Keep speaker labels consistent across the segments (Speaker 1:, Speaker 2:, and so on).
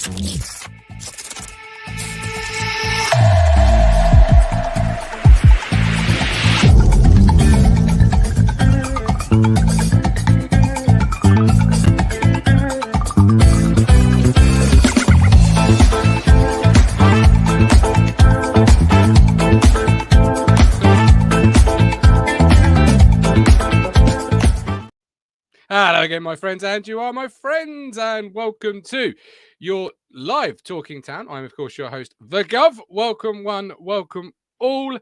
Speaker 1: Hello again, my friends, and you are my friends, and welcome to your live Talking Town. I'm, of course, your host, The Gov. Welcome one, welcome all.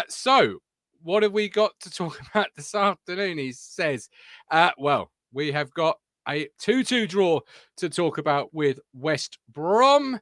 Speaker 1: So, what have we got to talk about this afternoon? He says, well, we have got a 2-2 draw to talk about with West Brom.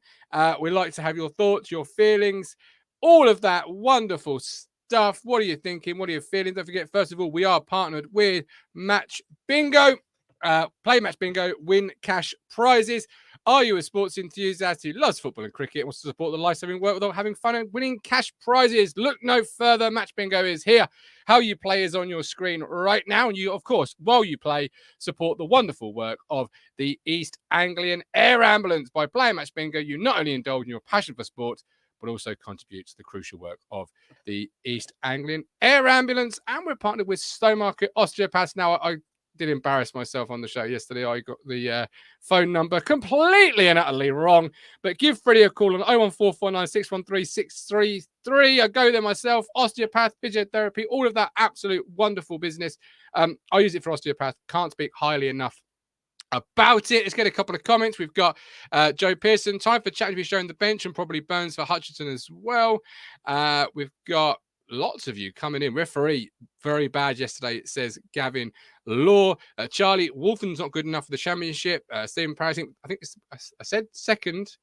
Speaker 1: We'd like to have your thoughts, your feelings, all of that wonderful stuff. What are you thinking? What are you feeling? Don't forget, first of all, we are partnered with Match Bingo. Play Match Bingo, win cash prizes. Are you a sports enthusiast who loves football and cricket and wants to support the life-saving work without having fun and winning cash prizes? Look no further. Match Bingo is here. How you play is on your screen right now. And you, of course, while you play, support the wonderful work of the East Anglian Air Ambulance. By playing Match Bingo, you not only indulge in your passion for sport, but also contribute to the crucial work of the East Anglian Air Ambulance. And we're partnered with Stowmarket Osteopaths. Now, I did embarrass myself on the show yesterday. I got the phone number completely and utterly wrong. But give Freddie a call on 01449 613 633. I go there myself. Osteopath, physiotherapy, all of that absolute wonderful business. I use it for osteopath. Can't speak highly enough about it. Let's get a couple of comments. We've got Joe Pearson. Time for chat to be shown the bench, and probably Burns for Hutchinson as well. We've got lots of you coming in. Referee very bad yesterday, it says Gavin Law. Charlie Wolfen's not good enough for the championship. Stephen Parris, I think I said second.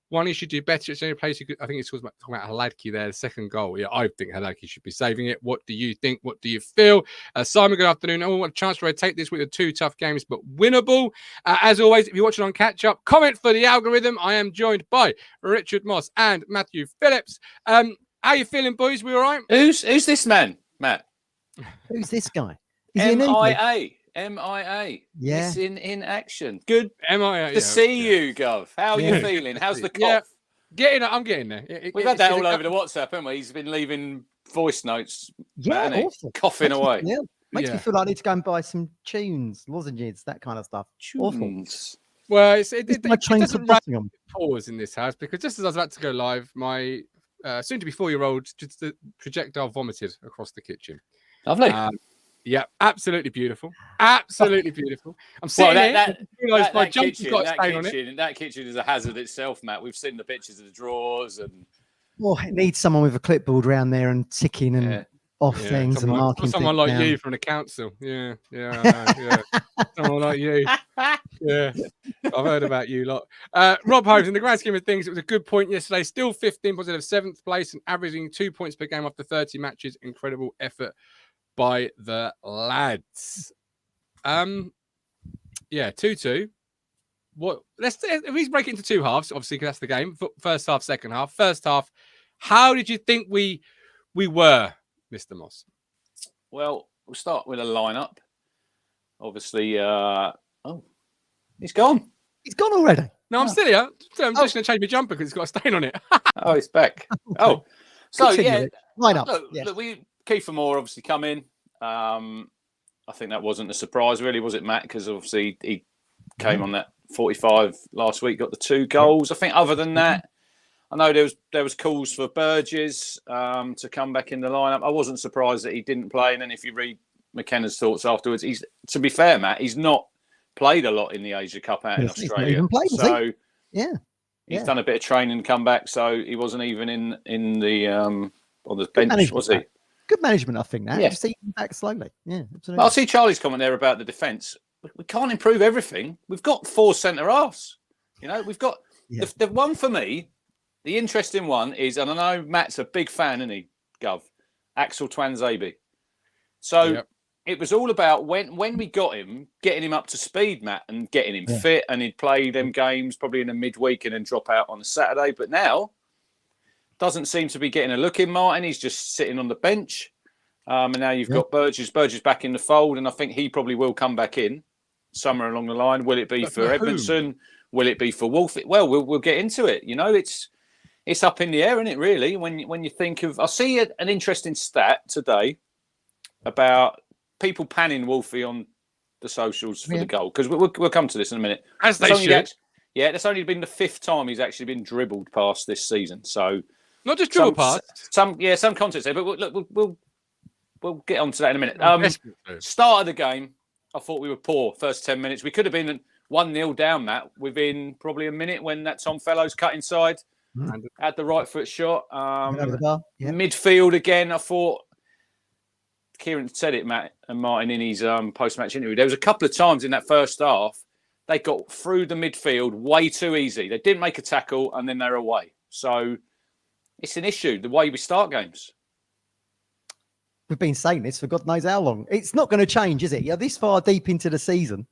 Speaker 1: One, he should do better. It's the only place you could. I think it's talking about Haladki there, the second goal. Yeah, I think Haladki should be saving it. What do you think? What do you feel? Simon, good afternoon. I want a chance to rotate this week with 2 tough games, but winnable. As always, if you're watching on catch up, comment for the algorithm. I am joined by Richard Moss and Matthew Phillips. How you feeling, boys? We all right?
Speaker 2: Who's this man, Matt?
Speaker 3: Who's this guy? Is he
Speaker 2: MIA.
Speaker 3: Yeah.
Speaker 2: Missing in action. Good
Speaker 1: MIA.
Speaker 2: to see you, Gov. How are you feeling? How's the cough?
Speaker 1: I'm getting there.
Speaker 2: We've had that all over the WhatsApp, haven't we? He's been leaving voice notes.
Speaker 3: Yeah, awesome.
Speaker 2: Coughing away.
Speaker 3: Makes me feel like I need to go and buy some tunes, lozenges, that kind of stuff.
Speaker 2: Tunes.
Speaker 1: Well, it doesn't
Speaker 3: on.
Speaker 1: pause in this house, because just as I was about to go live, my soon-to-be 4-year-old just projectile vomited across the kitchen.
Speaker 2: Lovely.
Speaker 1: Yeah, absolutely beautiful. Absolutely beautiful. I'm sitting here. My jump's got a stain on it.
Speaker 2: That kitchen is a hazard itself, Matt. We've seen the pictures of the drawers and.
Speaker 3: Well, it needs someone with a clipboard around there and ticking and off things and marking.
Speaker 1: Someone like you from the council. Yeah. Someone like you. Yeah, I've heard about you lot. Rob Holmes, in the grand scheme of things, it was a good point yesterday. Still 15 positive, 7th place and averaging 2 points per game after 30 matches. Incredible effort by the lads. 2-2. What? If we break it into 2 halves, obviously, because that's the game. First half, second half. First half. How did you think we were, Mr. Moss?
Speaker 2: Well, we'll start with a lineup. Obviously, he's gone.
Speaker 3: He's gone already.
Speaker 1: No, I'm still here. I'm just going to change my jumper because it's got a stain on it.
Speaker 2: Oh, he's back. Oh, so
Speaker 3: lineup.
Speaker 2: Look, Kiefer Moore obviously come in. I think that wasn't a surprise, really, was it, Matt? Because obviously he came on that 45 last week, got the 2 goals. I think other than that, I know there was calls for Burgess to come back in the lineup. I wasn't surprised that he didn't play. And then if you read McKenna's thoughts afterwards, to be fair, Matt, he's not played a lot in the Asia Cup out in Australia. He's done a bit of training and come back, so he wasn't even in the on the bench, was he?
Speaker 3: Good management, I think. Now, just see him back slowly. Yeah, absolutely.
Speaker 2: I'll see Charlie's comment there about the defence. We can't improve everything. We've got 4 centre halves. We've got the one for me. The interesting one is, and I know Matt's a big fan, isn't he, Gov? Axel Twanzebe. So it was all about when we got him, getting him up to speed, Matt, and getting him fit, and he'd play them games probably in the midweek and then drop out on a Saturday. But now, doesn't seem to be getting a look in, Martin. He's just sitting on the bench. And now you've got Burgess back in the fold, and I think he probably will come back in somewhere along the line. Will it be for Edmondson? Will it be for Wolf? Well, we'll get into it. You know, it's up in the air, isn't it? Really, when you think of, I see an interesting stat today about people panning Wolfie on the socials for the goal, because we'll come to this in a minute.
Speaker 1: As they should.
Speaker 2: That's only been the 5th time he's actually been dribbled past this season. So
Speaker 1: not just dribbled past.
Speaker 2: Some context there, but look, we'll get on to that in a minute. Start of the game, I thought we were poor. First 10 minutes, we could have been 1-0 down, Matt, within probably a minute when that Tom Fellows cut inside, had the right foot shot. Midfield again, I thought. Kieran said it, Matt and Martin, in his post-match interview. There was a couple of times in that first half they got through the midfield way too easy. They didn't make a tackle and then they're away. So it's an issue, the way we start games.
Speaker 3: We've been saying this for God knows how long. It's not going to change, is it? You're this far deep into the season.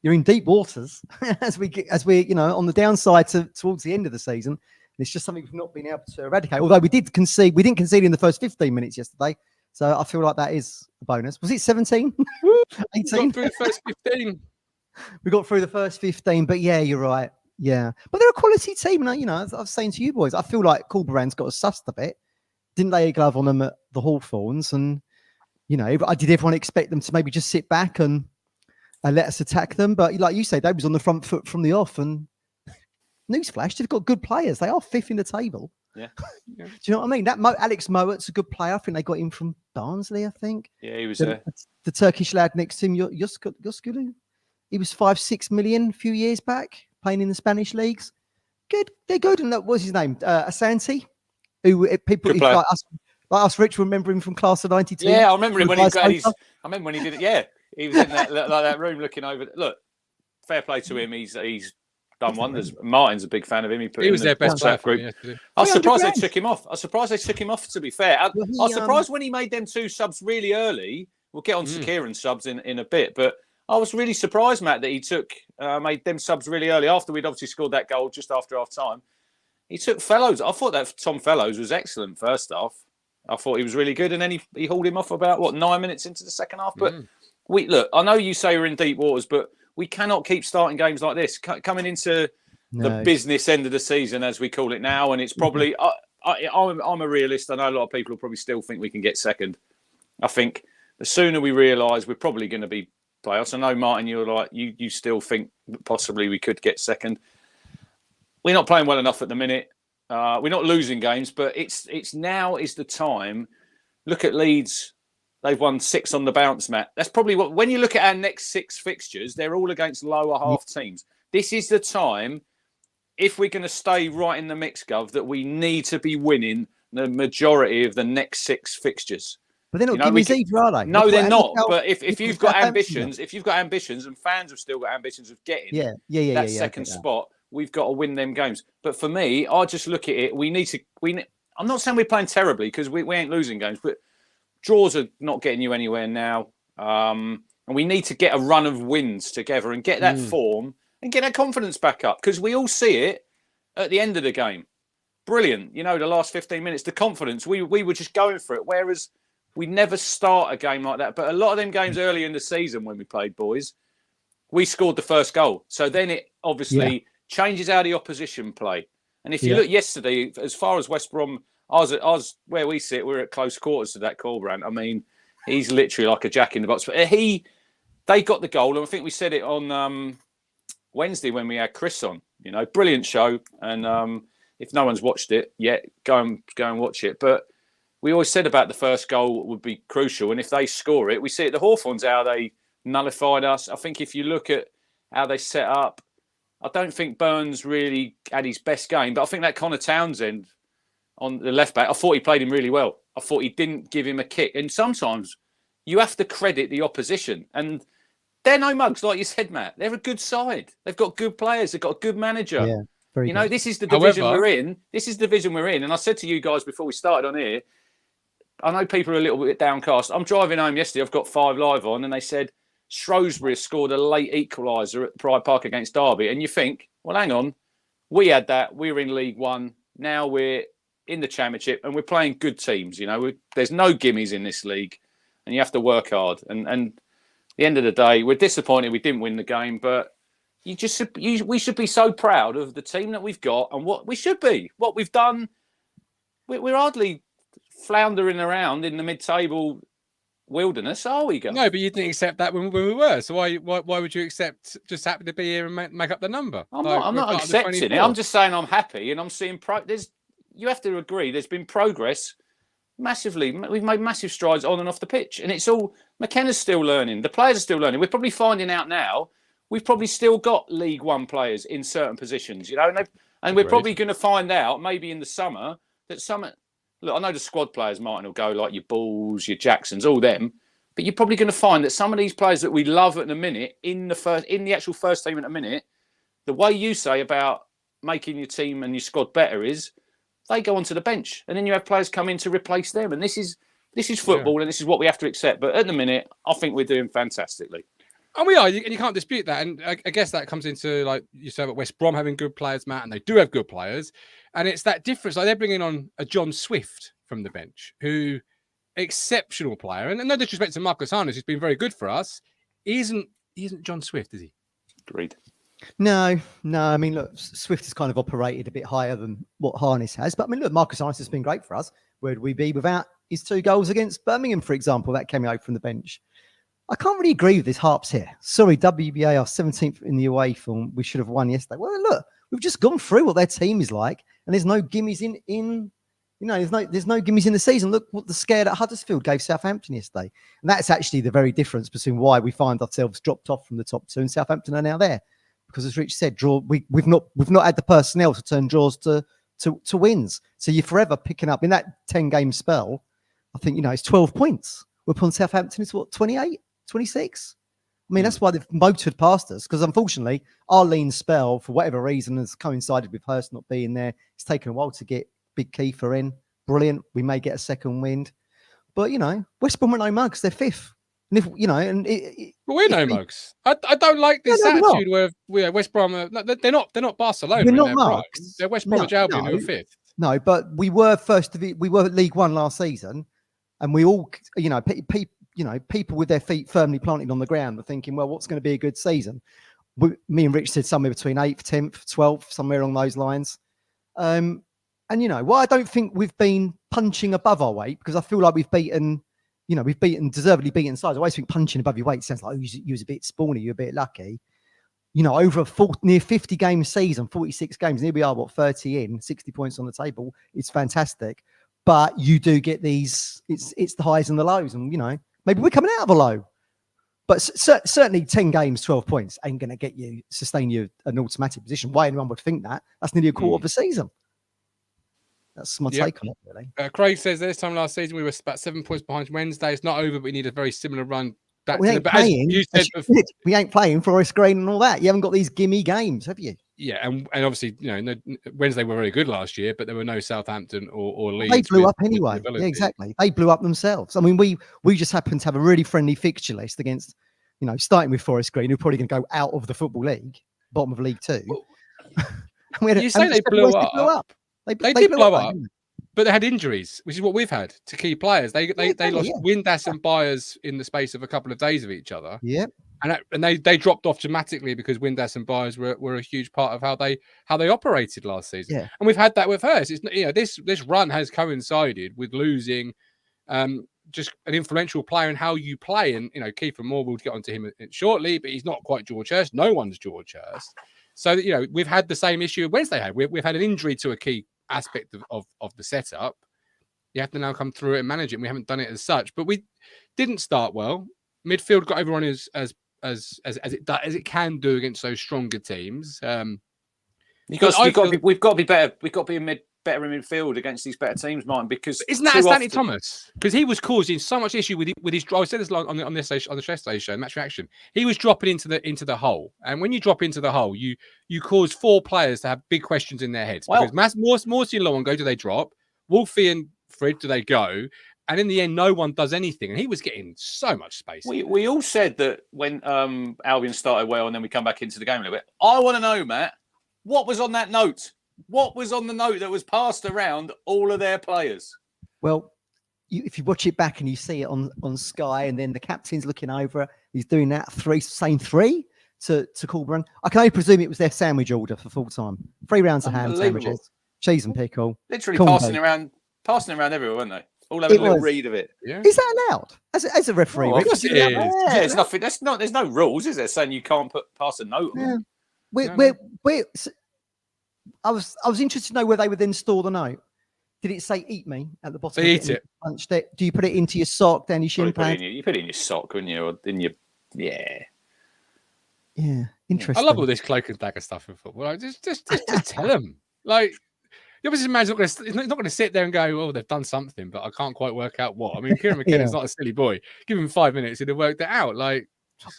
Speaker 3: You're in deep waters as we're on the downside towards the end of the season. And it's just something we've not been able to eradicate. Although we didn't concede in the first 15 minutes yesterday. So I feel like that is a bonus. Was it 17? 18?
Speaker 1: We got through the first 15.
Speaker 3: We got through the first 15, but yeah, you're right. Yeah. But they're a quality team. And, as I was saying to you boys, I feel like Corberan's got us sussed a bit. Didn't lay a glove on them at the Hawthorns. And, did everyone expect them to maybe just sit back and let us attack them? But like you say, they was on the front foot from the off. And newsflash, they've got good players. They are 5th in the table.
Speaker 2: Yeah.
Speaker 3: Do you know what I mean? That Alex Mowatt's a good player. I think they got him from Barnsley, I think.
Speaker 2: Yeah, he was
Speaker 3: the Turkish lad next to him, Yoskulu. He was 5-6 million a few years back, playing in the Spanish leagues. Good. They're good. And what's his name? Asante, who people like us rich remember him from class of 92.
Speaker 2: Yeah, I remember him when he got his. I remember when he did it. Yeah, he was in that room looking over. Look, fair play to him. He's done wonders. Martin's a big fan of him. He was their best player group. I was surprised they took him off. To be fair, I was surprised when he made them 2 subs really early. We'll get on to Kieran's subs in a bit, but I was really surprised, Matt, that he made them subs really early after we'd obviously scored that goal just after half time. He took Fellows. I thought that Tom Fellows was excellent first half. I thought he was really good, and then he hauled him off about 9 minutes into the second half. But look, I know you say we're in deep waters, but we cannot keep starting games like this. Coming into the business end of the season, as we call it now, and it's probably I'm a realist. I know a lot of people will probably still think we can get second. I think the sooner we realise we're probably going to be playoffs. I know, Martin, you're like you still think possibly we could get second. We're not playing well enough at the minute. We're not losing games, but it's now is the time. Look at Leeds. They've won 6 on the bounce, Matt. That's probably when you look at our next 6 fixtures, they're all against lower half teams. This is the time, if we're going to stay right in the mix, Gov, that we need to be winning the majority of the next 6 fixtures.
Speaker 3: But they're not gimmies either, are they?
Speaker 2: No, they're not. But if you've got ambitions, and fans have still got ambitions of getting that second spot, we've got to win them games. But for me, I just look at it. I'm not saying we're playing terribly because we ain't losing games, but draws are not getting you anywhere now. And we need to get a run of wins together and get that form and get that confidence back up, because we all see it at the end of the game. Brilliant. The last 15 minutes, the confidence, we were just going for it. Whereas we never start a game like that. But a lot of them games early in the season when we played, boys, we scored the first goal. So then it obviously changes how the opposition play. And if you look yesterday, as far as West Brom, I was where we sit, we're at close quarters to that Corberan. I mean, he's literally like a jack in the box. But they got the goal, and I think we said it on Wednesday when we had Chris on. Brilliant show. And if no one's watched it yet, go and watch it. But we always said about the first goal would be crucial, and if they score it, we see at the Hawthorns how they nullified us. I think if you look at how they set up, I don't think Burns really had his best game, but I think that Connor Townsend on the left back, I thought he played him really well. I thought he didn't give him a kick. And sometimes you have to credit the opposition. And they're no mugs, like you said, Matt. They're a good side. They've got good players. They've got a good manager.
Speaker 3: Yeah, very good.
Speaker 2: This is the division we're in. This is the division we're in. And I said to you guys before we started on here, I know people are a little bit downcast. I'm driving home yesterday. I've got 5 Live on, and they said Shrewsbury has scored a late equaliser at Pride Park against Derby. And you think, well, hang on. We had that. We were in League One. Now we're in the Championship, and we're playing good teams. There's no gimmies in this league, and you have to work hard. And at the end of the day, we're disappointed we didn't win the game, but we should be so proud of the team that we've got and what we've done. We're hardly floundering around in the mid-table wilderness, are we, Gus?
Speaker 1: No, but you didn't accept that when we were. So why would you accept just happy to be here and make up the number?
Speaker 2: I'm not accepting it. I'm just saying I'm happy and I'm seeing you have to agree. There's been progress massively. We've made massive strides on and off the pitch, and it's all McKenna's still learning. The players are still learning. We're probably finding out now. We've probably still got League One players in certain positions, and we're probably going to find out maybe in the summer that look, I know the squad players, Martin, will go like your Bulls, your Jacksons, all them. But you're probably going to find that some of these players that we love at the minute, in the actual first team at the minute, the way you say about making your team and your squad better is they go onto the bench, and then you have players come in to replace them. And this is football, and this is what we have to accept. But at the minute, I think we're doing fantastically.
Speaker 1: And we are, and you can't dispute that. And I guess that comes into, like you said, about West Brom having good players, Matt, and they do have good players. And it's that difference. Like they're bringing on a John Swift from the bench, who exceptional player. And no disrespect to Marcus Harness, who's been very good for us. He isn't John Swift, is he?
Speaker 2: Agreed.
Speaker 3: No. I mean, look, Swift has kind of operated a bit higher than what Harness has. But I mean, look, Marcus Harness has been great for us. Where would we be without his 2 goals against Birmingham, for example, that came out from the bench? I can't really agree with this Harps here. Sorry, WBA are 17th in the away form. We should have won yesterday. Well, look, we've just gone through what their team is like, and there's no gimmies there's no gimmies in the season. Look what the scare that Huddersfield gave Southampton yesterday. And that's actually the very difference between why we find ourselves dropped off from the top 2 and Southampton are now there. Because as Rich said, we've not had the personnel to turn draws to wins. So you're forever picking up in that 10-game spell. I think, it's 12 points. We're upon Southampton, it's what, 28? 26. I mean, that's why they've motored past us, because unfortunately, our lean spell, for whatever reason, has coincided with Hurst not being there. It's taken a while to get Big Kiefer in. Brilliant. We may get a second wind. But, West Brom are no mugs. They're 5th. And if,
Speaker 1: But we're no mugs. I don't like this attitude where West Brom they're not Barcelona.
Speaker 3: We're not mugs.
Speaker 1: They're West Bromwich Albion who are 5th.
Speaker 3: No, but we were we were League One last season, and we all, people with their feet firmly planted on the ground were thinking, well, what's going to be a good season? Me and Rich said somewhere between 8th, 10th, 12th, somewhere along those lines. And I don't think we've been punching above our weight, because I feel like we've deservedly beaten sides. I always think punching above your weight sounds like, you was a bit spawny, you're a bit lucky. Over a near 50 game season, 46 games, and here we are, 30 in, 60 points on the table. It's fantastic. But you do get these, it's the highs and the lows, and maybe we're coming out of a low, but certainly 10 games, 12 points ain't going to sustain you an automatic position. Why anyone would think that? That's nearly a quarter of the season. That's my take on it, really.
Speaker 1: Craig says this time last season we were about 7 points behind Wednesday. It's not over, but we need a very similar run back.
Speaker 3: We ain't playing. We ain't playing Forest Green and all that. You haven't got these gimme games, have you?
Speaker 1: Yeah, and obviously, Wednesday were very good last year, but there were no Southampton or Leeds.
Speaker 3: They blew up anyway. Yeah, exactly. They blew up themselves. I mean, we just happened to have a really friendly fixture list against, starting with Forest Green, who are probably going to go out of the Football League, bottom of League 2.
Speaker 1: You say they blew up. They did blow up, but they had injuries, which is what we've had to key players. They lost Windass and Byers in the space of a couple of days of each other.
Speaker 3: Yeah.
Speaker 1: And they dropped off dramatically because Windass and Byers were a huge part of how they operated last season. Yeah. And we've had that with Hurst. It's this run has coincided with losing just an influential player in how you play. And Kiefer Moore, we'll get onto him shortly, but he's not quite George Hurst. No one's George Hurst. So we've had the same issue Wednesday had. We've had an injury to a key aspect of the setup. You have to now come through it and manage it. And we haven't done it as such, but we didn't start well. Midfield got everyone as it can do against those stronger teams.
Speaker 2: We've got to be better. We've got to be better in midfield against these better teams, Martin. Because
Speaker 1: isn't that Stanley Thomas? Because he was causing so much issue with his. I said this on the Matchday show, Match Reaction. He was dropping into the hole, and when you drop into the hole, you cause 4 players to have big questions in their heads. Because Morsey and Lowen go, do they drop? Wolfie and Fred, do they go? And in the end, no one does anything. And he was getting so much space.
Speaker 2: We all said that when Albion started well and then we come back into the game a little bit. I want to know, Matt, what was on that note? What was on the note that was passed around all of their players?
Speaker 3: Well, if you watch it back and you see it on Sky, and then the captain's looking over, he's doing that saying 3 to Corberán. I can only presume it was their sandwich order for full time. 3 rounds of ham sandwiches, cheese and pickle.
Speaker 2: Literally
Speaker 3: corned
Speaker 2: passing
Speaker 3: beef.
Speaker 2: around everywhere, weren't they? All having a little read of it.
Speaker 1: Yeah.
Speaker 3: Is that allowed as a referee?
Speaker 1: Oh, of course it is.
Speaker 2: Yeah, there's nothing. There's no rules, is there? Saying you can't pass a note on them.
Speaker 3: I was interested to know where they would then store the note. Did it say "eat me" at the bottom?
Speaker 1: They eat it.
Speaker 3: Punched it. Do you put it into your sock, down your shin pad?
Speaker 2: You put it in your sock, wouldn't you? Or in your
Speaker 3: Yeah, interesting.
Speaker 1: I love all this cloak and dagger stuff in football. Like, just tell them. Like, the opposite man's not going to sit there and go, "Oh, they've done something, but I can't quite work out what." I mean, Kieran McKinnon's not a silly boy. Give him 5 minutes, he'd have worked it out. Like,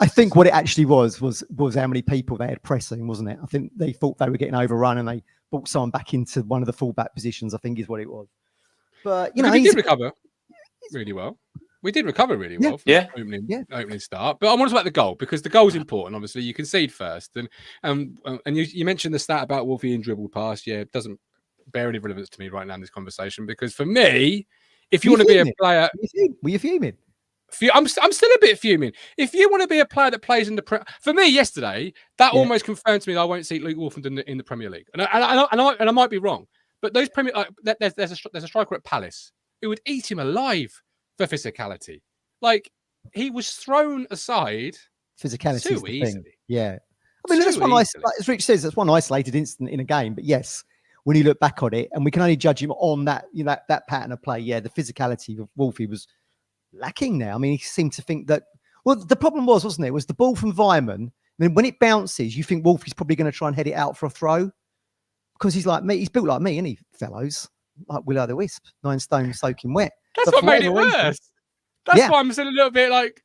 Speaker 3: I think what it actually was how many people they had pressing, wasn't it? I think they thought they were getting overrun and they brought someone back into one of the fullback positions, I think is what it was. But, you know,
Speaker 1: we did recover really well. We did recover really well from the opening start. But I want to talk about the goal, because the goal is important. Obviously, you concede first. And you mentioned the stat about Wolf being dribbled past. Yeah, it doesn't bear any relevance to me right now in this conversation, because for me, if you want to be a player...
Speaker 3: Were you fuming?
Speaker 1: I'm still a bit fuming. If you want to be a player that plays in the for me yesterday, that almost confirmed to me that I won't see Luke Wolford in the Premier League, and I might be wrong. But those there's a striker at Palace who would eat him alive for physicality. Like, he was thrown aside
Speaker 3: physicality
Speaker 1: too easily.
Speaker 3: Thing. Yeah, I mean, that's one as Rich says, that's one isolated incident in a game. But yes, when you look back on it, and we can only judge him on that, you know, that pattern of play. Yeah, the physicality of Wolfie was lacking now. I mean, he seemed to think that, well, the problem wasn't it? Was the ball from Vyman. Then when it bounces, you think Wolfie's probably going to try and head it out for a throw, because he's like me. He's built like me, isn't he, fellows? Like Will-O-the-Wisp, 9 stone soaking wet.
Speaker 1: That's what made it worse. That's why I'm still a little bit like,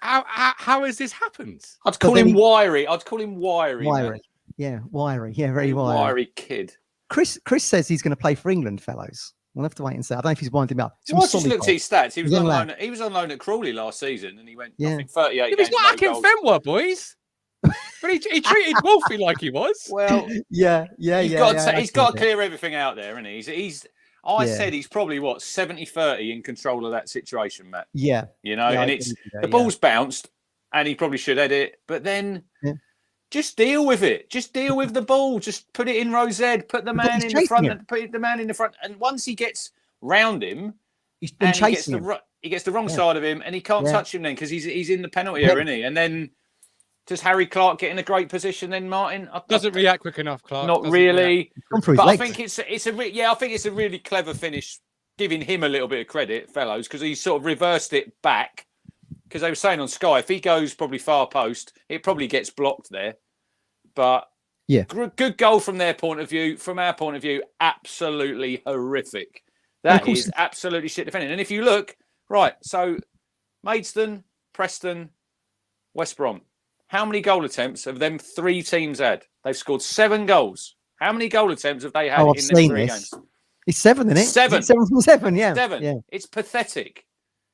Speaker 1: how has this happened?
Speaker 2: I'd call him wiry. I'd call him wiry.
Speaker 3: Wiry. Yeah, wiry. Yeah, very wiry.
Speaker 2: Wiry kid.
Speaker 3: Chris says he's going to play for England, fellows. We'll have to wait and see. I don't know if he's winding up.
Speaker 2: I just looked at his stats. He was on loan at Crawley last season, and he went, I think, 38
Speaker 1: He's not Akin Fenwa, boys. But he treated Wolfie like he was.
Speaker 2: Well,
Speaker 3: he's
Speaker 2: got to clear everything out there, isn't he? I said he's probably 70-30 in control of that situation, Matt.
Speaker 3: Yeah,
Speaker 2: you know, and the ball's bounced, and he probably should head it, but then just deal with it. Just deal with the ball. Just put it in row Z. Put the man in the front. Put the man in the front. And once he gets round him,
Speaker 3: he's been chasing him.
Speaker 2: He gets the wrong side of him, and he can't touch him then, because he's in the penalty area, isn't he? And then does Harry Clark get in a great position then, Martin?
Speaker 1: Doesn't react quick enough, Clark.
Speaker 2: Not really.
Speaker 3: But
Speaker 2: I think it's a really clever finish, giving him a little bit of credit, fellows, because he sort of reversed it back. Because they were saying on Sky, if he goes probably far post, it probably gets blocked there. But good goal from their point of view. From our point of view, absolutely horrific. That is absolutely shit defending. And if you look, right, so Maidstone, Preston, West Brom. How many goal attempts have them 3 teams had? They've scored 7 goals. How many goal attempts have they had in them 3 games?
Speaker 3: It's 7, isn't it?
Speaker 2: 7.
Speaker 3: 7 from 7, yeah.
Speaker 2: 7.
Speaker 3: Yeah.
Speaker 2: It's pathetic.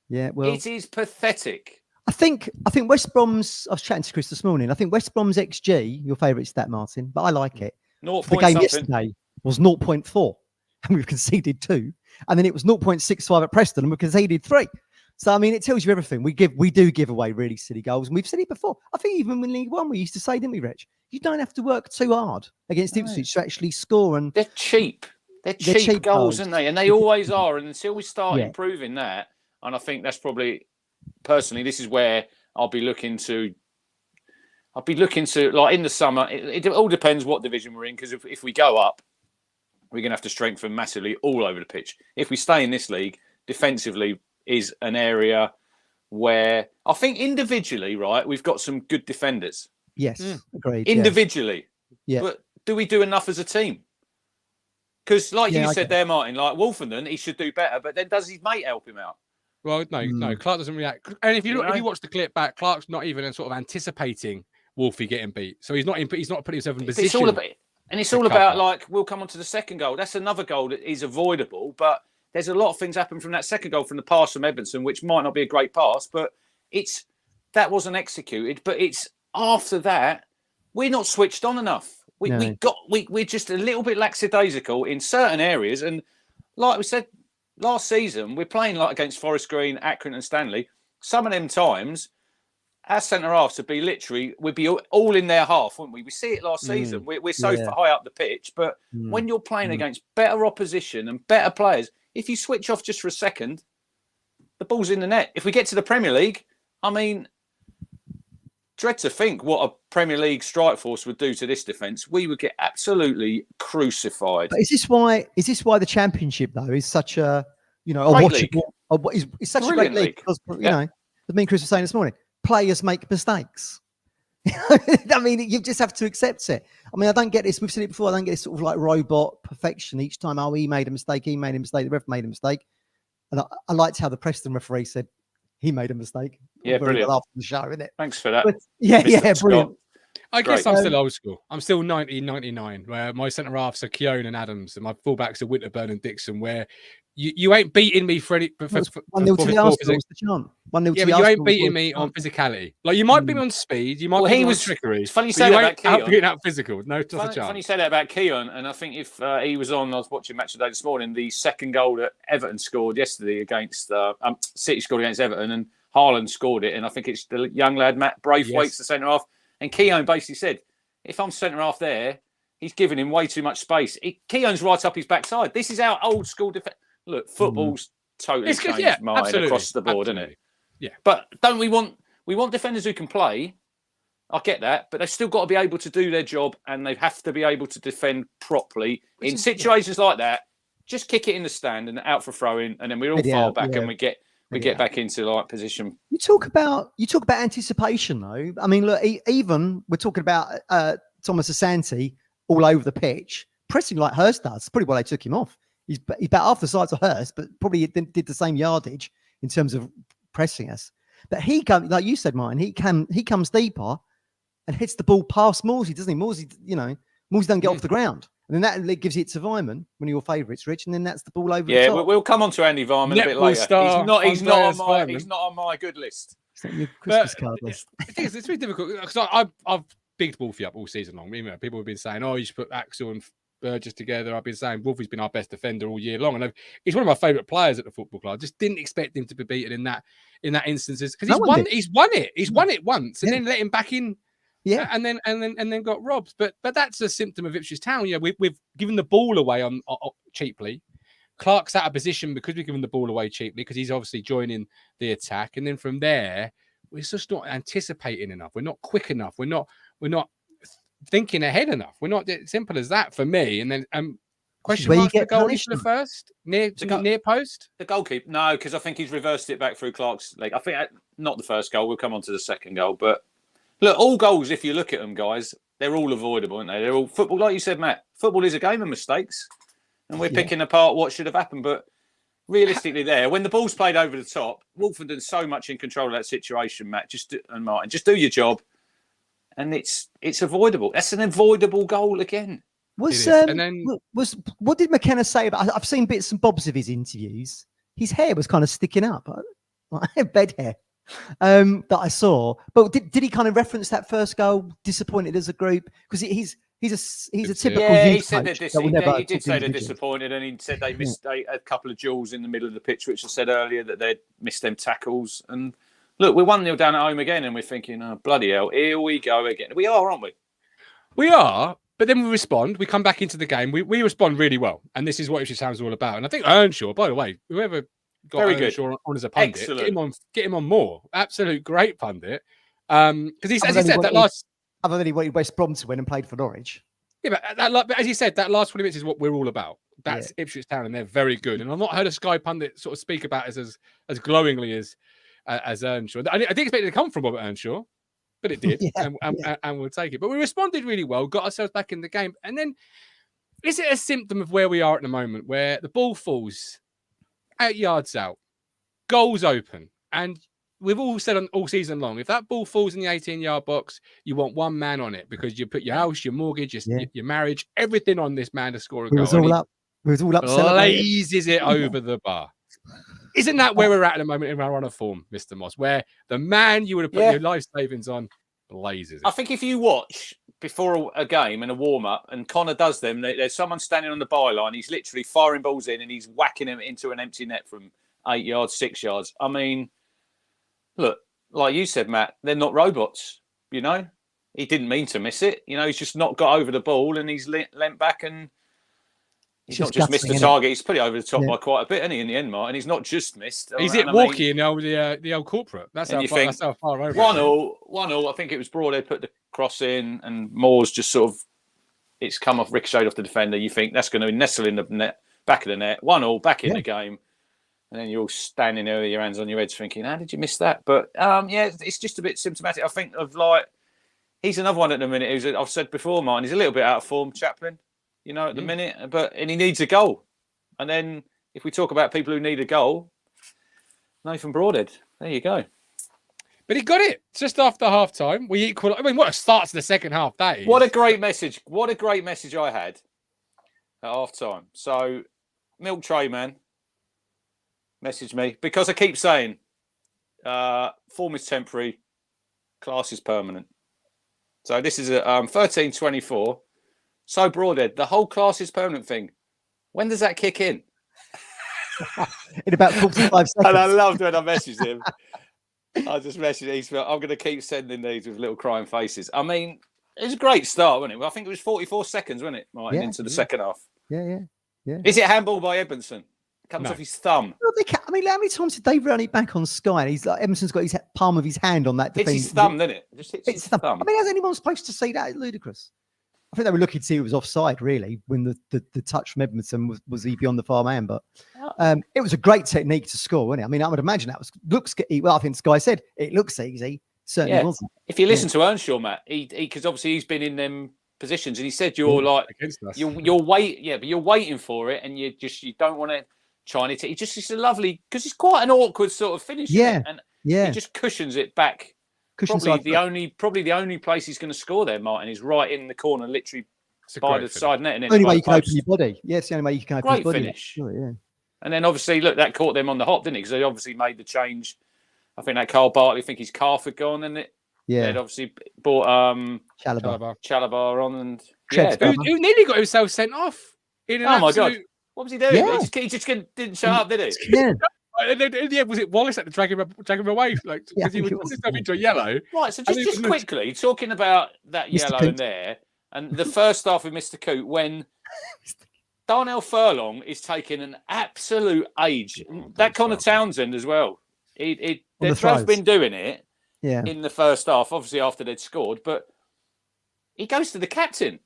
Speaker 3: Yeah, well,
Speaker 2: it is pathetic.
Speaker 3: I think West Brom's. I was chatting to Chris this morning. I think West Brom's XG, your favourite stat, Martin, but I like it. The game yesterday was 0.4, and we've conceded 2, and then it was 0.65 at Preston, and we conceded 3. So I mean, it tells you everything. We do give away really silly goals, and we've said it before. I think even in League One, we used to say, didn't we, Rich? You don't have to work too hard against Ipswich to actually score, and
Speaker 2: they're cheap. They're cheap goals, aren't they? And they always are. And until we start improving that, and I think that's probably, personally, this is where I'll be looking to, like, in the summer, it all depends what division we're in, because if we go up, we're going to have to strengthen massively all over the pitch. If we stay in this league, defensively is an area where I think individually, right, we've got some good defenders.
Speaker 3: Yes, agreed.
Speaker 2: Individually.
Speaker 3: Yeah.
Speaker 2: But do we do enough as a team? Because like you said there, Martin, like Wolfenden, he should do better, but then does his mate help him out?
Speaker 1: Well, no, Clark doesn't react. And if you watch the clip back, Clark's not even sort of anticipating Wolfie getting beat. So he's not putting himself in position.
Speaker 2: It's all about like, we'll come on to the second goal. That's another goal that is avoidable, but there's a lot of things happen from that second goal, from the pass from Edmondson, which might not be a great pass, but that wasn't executed. But it's after that, we're not switched on enough. We're just a little bit lackadaisical in certain areas. And like we said last season, we're playing like against Forest Green, Accrington and Stanley. Some of them times, our centre halves would be we'd be all in their half, wouldn't we? We see it last season. We're so high up the pitch, but when you're playing against better opposition and better players, if you switch off just for a second, the ball's in the net. If we get to the Premier League, I mean, dread to think what a Premier League strike force would do to this defence. We would get absolutely crucified.
Speaker 3: But is this why the Championship though is such a a watchable? It's such a great league because as me and Chris were saying this morning, players make mistakes. I mean, you just have to accept it. I mean, I don't get this. We've seen it before. I don't get this sort of like robot perfection each time. Oh, he made a mistake. He made a mistake. The ref made a mistake. And I liked how the Preston referee said he made a mistake.
Speaker 2: Yeah, brilliant.
Speaker 3: After the show, isn't it?
Speaker 2: Thanks for that.
Speaker 3: But, yeah, brilliant.
Speaker 1: I guess I'm still old school. I'm still 1999, where my centre halves are Keown and Adams, and my fullbacks are Winterburn and Dixon. Where you ain't beating me for any.
Speaker 3: 1-0 to the Arsenal. The chant. 1-0
Speaker 1: yeah, but you ain't beating me on physicality. Like you might beat me on speed, you might beat me on trickery.
Speaker 2: It's funny you say that about Keown.
Speaker 1: Being out physical, no to chance.
Speaker 2: Funny you say that about Keown, and I think if he was on, I was watching Matchday this morning. The second goal that Everton scored yesterday against City scored against Everton, and Haaland scored it, and I think it's the young lad Matt Braithwaite's the centre half, and Keown basically said, if I'm centre half there, he's giving him way too much space. Keown's right up his backside. This is our old school defence. Look, football's totally changed mind across the board, isn't it?
Speaker 1: Yeah.
Speaker 2: But don't we want defenders who can play? I get that, but they've still got to be able to do their job, and they have to be able to defend properly. In situations like that, just kick it in the stand and out for throwing, and then we all fall back and we get back into like position. You talk
Speaker 3: about anticipation though. I mean, look, even we're talking about Thomas Asante all over the pitch, pressing like Hurst does. Pretty well they took him off. He's about half the size of Hurst, but probably did the same yardage in terms of pressing us. But he comes, like you said, Martin. He comes deeper and hits the ball past Morsey, doesn't he? Morsey doesn't get off the ground. And then that gives it to Weimann, one of your favourites, Rich, and then that's the ball over the top.
Speaker 2: Yeah, we'll come on to Andy Weimann a bit later. He's not on my good list.
Speaker 3: It's not your Christmas card list.
Speaker 1: It's really difficult because I've bigged Wolfie up all season long. People have been saying, "Oh, you should put Axel and Burgess together." I've been saying Wolfie's been our best defender all year long, and he's one of my favourite players at the football club. I just didn't expect him to be beaten in that instances because he's won it. He's won it once, and then let him back in. Yeah, and then got robbed. But that's a symptom of Ipswich Town. Yeah, we've given the ball away on cheaply. Clark's out of position because we've given the ball away cheaply because he's obviously joining the attack. And then from there, we're just not anticipating enough. We're not quick enough. We're not thinking ahead enough. We're not simple as that for me. And then question mark the goalie for the first near post.
Speaker 2: The goalkeeper, no, because I think he's reversed it back through Clark's leg. I think not the first goal. We'll come on to the second goal, but. Look, all goals, if you look at them, guys, they're all avoidable, aren't they? They're all football. Like you said, Matt, football is a game of mistakes. And we're picking apart what should have happened. But realistically when the ball's played over the top, Wolfenden's so much in control of that situation, Matt, and Martin, just do your job. And it's avoidable. That's an avoidable goal again.
Speaker 3: What did McKenna say about? I've seen bits and bobs of his interviews. His hair was kind of sticking up, like bed hair. That I saw, but did he kind of reference that first goal? Disappointed as a group because he's a typical.
Speaker 2: Yeah, he said he did say they're disappointed, and he said they missed a couple of duels in the middle of the pitch, which I said earlier that they'd missed them tackles. And look, we're 1-0 down at home again, and we're thinking, oh bloody hell, here we go again. We are, aren't we?
Speaker 1: We are. But then we respond. We come back into the game. We respond really well, and this is what Ipswich Town's all about. And I think Earnshaw, by the way, whoever. Got
Speaker 2: very good
Speaker 1: on as a pundit.
Speaker 2: Excellent.
Speaker 1: Get him on more. Absolute great pundit. Because he said that last.
Speaker 3: Other than he wanted West Brom to win and played for Norwich.
Speaker 1: Yeah, but as he said, that last 20 minutes is what we're all about. That's Ipswich Town, and they're very good. And I've not heard a Sky pundit sort of speak about it as glowingly as Earnshaw. I didn't expect it to come from Robert Earnshaw, but it did, and we'll take it. But we responded really well, got ourselves back in the game, and then is it a symptom of where we are at the moment, where the ball falls 8 yards out, goals open, and we've all said all season long, if that ball falls in the 18-yard box, you want one man on it because you put your house, your mortgage, your marriage, everything on this man to score a goal.
Speaker 3: It was all up.
Speaker 1: Blazes it over the bar. Isn't that where we're at the moment in our run of form, Mr. Moss? Where the man you would have put your life savings on blazes it.
Speaker 2: I think if you watch before a game and a warm-up, and Connor does them, there's someone standing on the byline, he's literally firing balls in and he's whacking them into an empty net from 8 yards, 6 yards. I mean, look, like you said, Matt, they're not robots. You know, he didn't mean to miss it. You know, he's just not got over the ball, and he's leant back, and he's not just missed the target. He's put it over the top by quite a bit, isn't he, in the end, Mark? And he's not just missed.
Speaker 1: He's hit Walkie in the old corporate. That's how far over.
Speaker 2: 1-1. I think it was Broadhead put the cross in, and Moore's just sort of, it's come off, ricocheted off the defender. You think that's going to nestle in the net, back of the net. 1-1, back in the game. And then you're all standing there with your hands on your heads thinking, how did you miss that? But, it's just a bit symptomatic, I think, of like, he's another one at the minute who's, I've said before, Martin, he's a little bit out of form, Chaplin, you know, at the minute. And he needs a goal. And then if we talk about people who need a goal, Nathan Broadhead, there you go.
Speaker 1: But he got it just after half time. We equal. I mean, what a start to the second half that is.
Speaker 2: What a great message. What a great message I had at half time. So, Milk Tray Man messaged me because I keep saying form is temporary, class is permanent. So, this is at 13:24. So, Broadhead, the whole class is permanent thing. When does that kick in?
Speaker 3: In about 45 seconds.
Speaker 2: And I loved when I messaged him. I just messaged him. I'm going to keep sending these with little crying faces. I mean, it was a great start, wasn't it? I think it was 44 seconds, wasn't it, Martin, into the second half?
Speaker 3: Yeah.
Speaker 2: Is it handball by Edmondson? Comes off his thumb.
Speaker 3: Well, I mean, how many times did they run it back on Sky? And he's like, Edmondson's got his palm of his hand on that.
Speaker 2: It's his thumb, isn't it? Just hits his thumb.
Speaker 3: I mean, how's anyone supposed to see that? It's ludicrous. I think they were looking to see it was offside, really, when the touch from Edmondson was he beyond the far man. But it was a great technique to score, wasn't it? I mean, I would imagine that looks. Well, I think Sky said it looks easy. Certainly wasn't.
Speaker 2: If you listen to Earnshaw, Matt, because obviously he's been in them positions, and he said you're waiting for it, and you don't want to try it. It's a lovely, because it's quite an awkward sort of finish. And he just cushions it back. Probably the only place he's going to score there, Martin, is right in the corner, literally by the side net. And
Speaker 3: the only way you can open your body. Yeah, it's the only way you can open your body.
Speaker 2: Great finish. And then obviously, look, that caught them on the hop, didn't it? Because they obviously made the change. I think that Carl Bartley, I think his calf had gone, and they'd obviously brought Chalabar on, and
Speaker 1: who nearly got himself sent off.
Speaker 2: My God, what was he doing?
Speaker 3: Yeah.
Speaker 2: He just didn't show up, did he?
Speaker 3: Yeah.
Speaker 1: And then in the end, was it Wallace had to drag him away? Like, because he was himself into a yellow.
Speaker 2: Right, so just quickly, talking about that
Speaker 3: Mr.
Speaker 2: yellow
Speaker 3: Coote.
Speaker 2: in there, and the first half with Mr. Coote, when Darnell Furlong is taking an absolute age. That Connor Townsend as well. They've both been doing it in the first half, obviously after they'd scored, but he goes to the captain.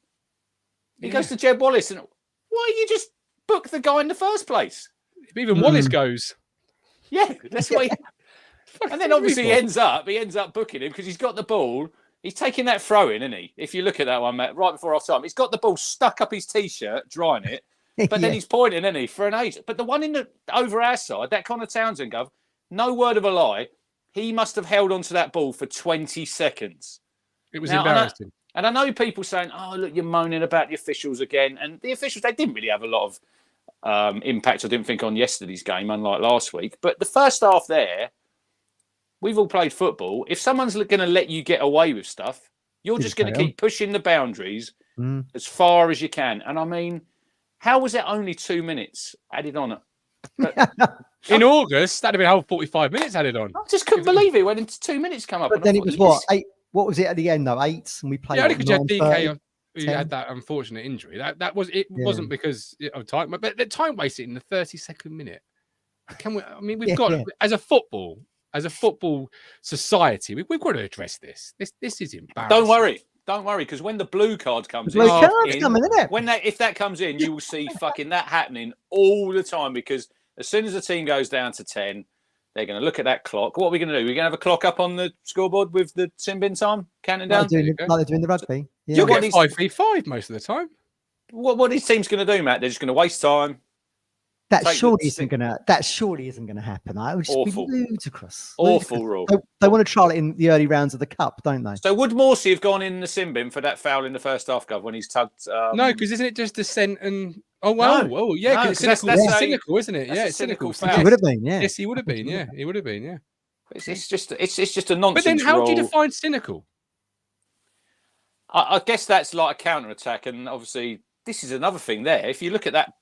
Speaker 2: He goes to Jed Wallace, and why you just book the guy in the first place?
Speaker 1: If even Wallace goes.
Speaker 2: Yeah, that's what and then obviously he ends up booking him because he's got the ball. He's taking that throw in, isn't he? If you look at that one, Matt, right before half time, he's got the ball stuck up his t-shirt, drying it, but then he's pointing, isn't he, for an age. But the one over our side, that Connor Townsend, Gov, no word of a lie, he must have held onto that ball for 20 seconds.
Speaker 1: It was embarrassing.
Speaker 2: And I know people saying, oh, look, you're moaning about the officials again. And the officials, they didn't really have a lot of impact, I didn't think, on yesterday's game, unlike last week. But the first half there, we've all played football. If someone's going to let you get away with stuff, you're just going to keep pushing the boundaries as far as you can. And I mean, how was it only 2 minutes added on?
Speaker 1: In August, that'd have been a whole 45 minutes added on.
Speaker 2: I just couldn't believe it when into 2 minutes come up.
Speaker 3: But then it was what? 8? What was it at the end though? 8, and we played.
Speaker 1: Yeah, because you had DK who had that unfortunate injury. That was it. Wasn't because of time, but the time wasted in the 32nd minute. Can we? I mean, we've got as a football society, we've got to address this. This is embarrassing. Don't worry, because when the blue card comes in, if that comes in, you will see fucking that happening all the time. Because as soon as the team goes down to 10, they're going to look at that clock. What are we going to do? We're going to have a clock up on the scoreboard with the sin bin time counting down?
Speaker 3: Like they're doing the rugby. Yeah.
Speaker 1: You'll get 5v5 most of the time.
Speaker 2: What these teams going to do, Matt? They're just going to waste time.
Speaker 3: That surely isn't going to happen. That would just be ludicrous.
Speaker 2: Awful rule.
Speaker 3: They want to trial it in the early rounds of the cup, don't they?
Speaker 2: So would Morsey have gone in the sin bin for that foul in the first half, Gov, when he's tugged?
Speaker 1: No, because isn't it just descent and... Oh, well, no. Well, yeah, because it's cynical, isn't it? Yeah, it's cynical.
Speaker 3: He would have been, yeah.
Speaker 1: Yes, he would have been, yeah. He would have been, yeah.
Speaker 2: It's just a nonsense.
Speaker 1: But then how do you define cynical?
Speaker 2: I guess that's like a counter-attack, and obviously this is another thing there. If you look at that,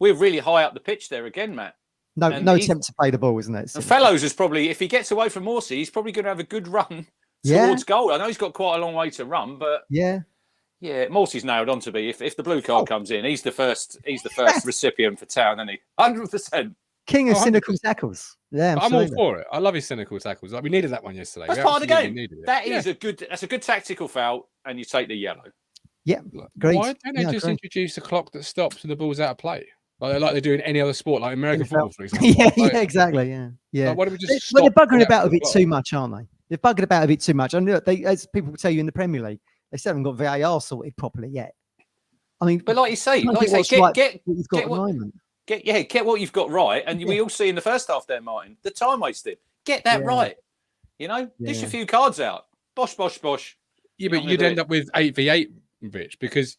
Speaker 2: we're really high up the pitch there again, Matt.
Speaker 3: No,
Speaker 2: And
Speaker 3: no attempt to play the ball, isn't it?
Speaker 2: And Fellows is probably, if he gets away from Morsey, he's probably going to have a good run towards goal. I know he's got quite a long way to run, but yeah, Morsey's nailed on to be. If the blue card comes in, he's the first recipient for Town, isn't he? 100%.
Speaker 3: King of cynical tackles. Yeah,
Speaker 1: I'm all for it. I love his cynical tackles. Like we needed that one yesterday.
Speaker 2: That's part of the game. That's a good tactical foul, and you take the yellow.
Speaker 3: Yeah, great.
Speaker 1: Why don't they just introduce a clock that stops when the ball's out of play? Like they do in any other sport, like American football, for example.
Speaker 3: Yeah, exactly. Yeah.
Speaker 1: Like, why don't we just
Speaker 3: they're buggering about a bit too much, aren't they? They're bugging about a bit too much. And look, as people tell you in the Premier League, they still haven't got VAR sorted properly yet. I mean,
Speaker 2: but like you say, get what you've got right, and we all see in the first half there, Martin, the time wasted. Get that right. Dish a few cards out. Bosh, bosh, bosh.
Speaker 1: Yeah, but you'd end up with 8v8. Rich, because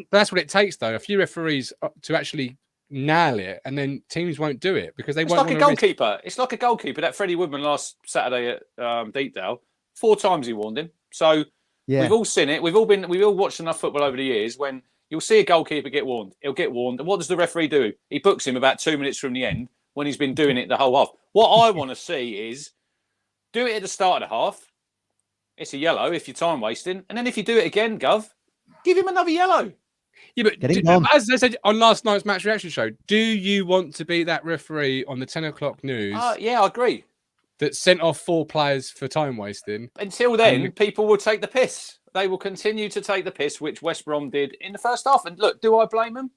Speaker 1: that's what it takes though. A few referees to actually nail it, and then teams won't do it because they won't.
Speaker 2: Like a goalkeeper. It's like a goalkeeper. That Freddie Woodman last Saturday at Deepdale, 4 times he warned him. So we've all seen it. We've all watched enough football over the years when you'll see a goalkeeper get warned. He'll get warned, and what does the referee do? He books him about 2 minutes from the end when he's been doing it the whole half. What I want to see is do it at the start of the half. It's a yellow if you're time wasting. And then if you do it again, Gov, give him another yellow.
Speaker 1: Yeah, but as I said on last night's match reaction show, do you want to be that referee on the 10 o'clock news?
Speaker 2: Yeah, I agree.
Speaker 1: That sent off 4 players for time wasting.
Speaker 2: Until then, people will take the piss. They will continue to take the piss, which West Brom did in the first half. And look, do I blame them?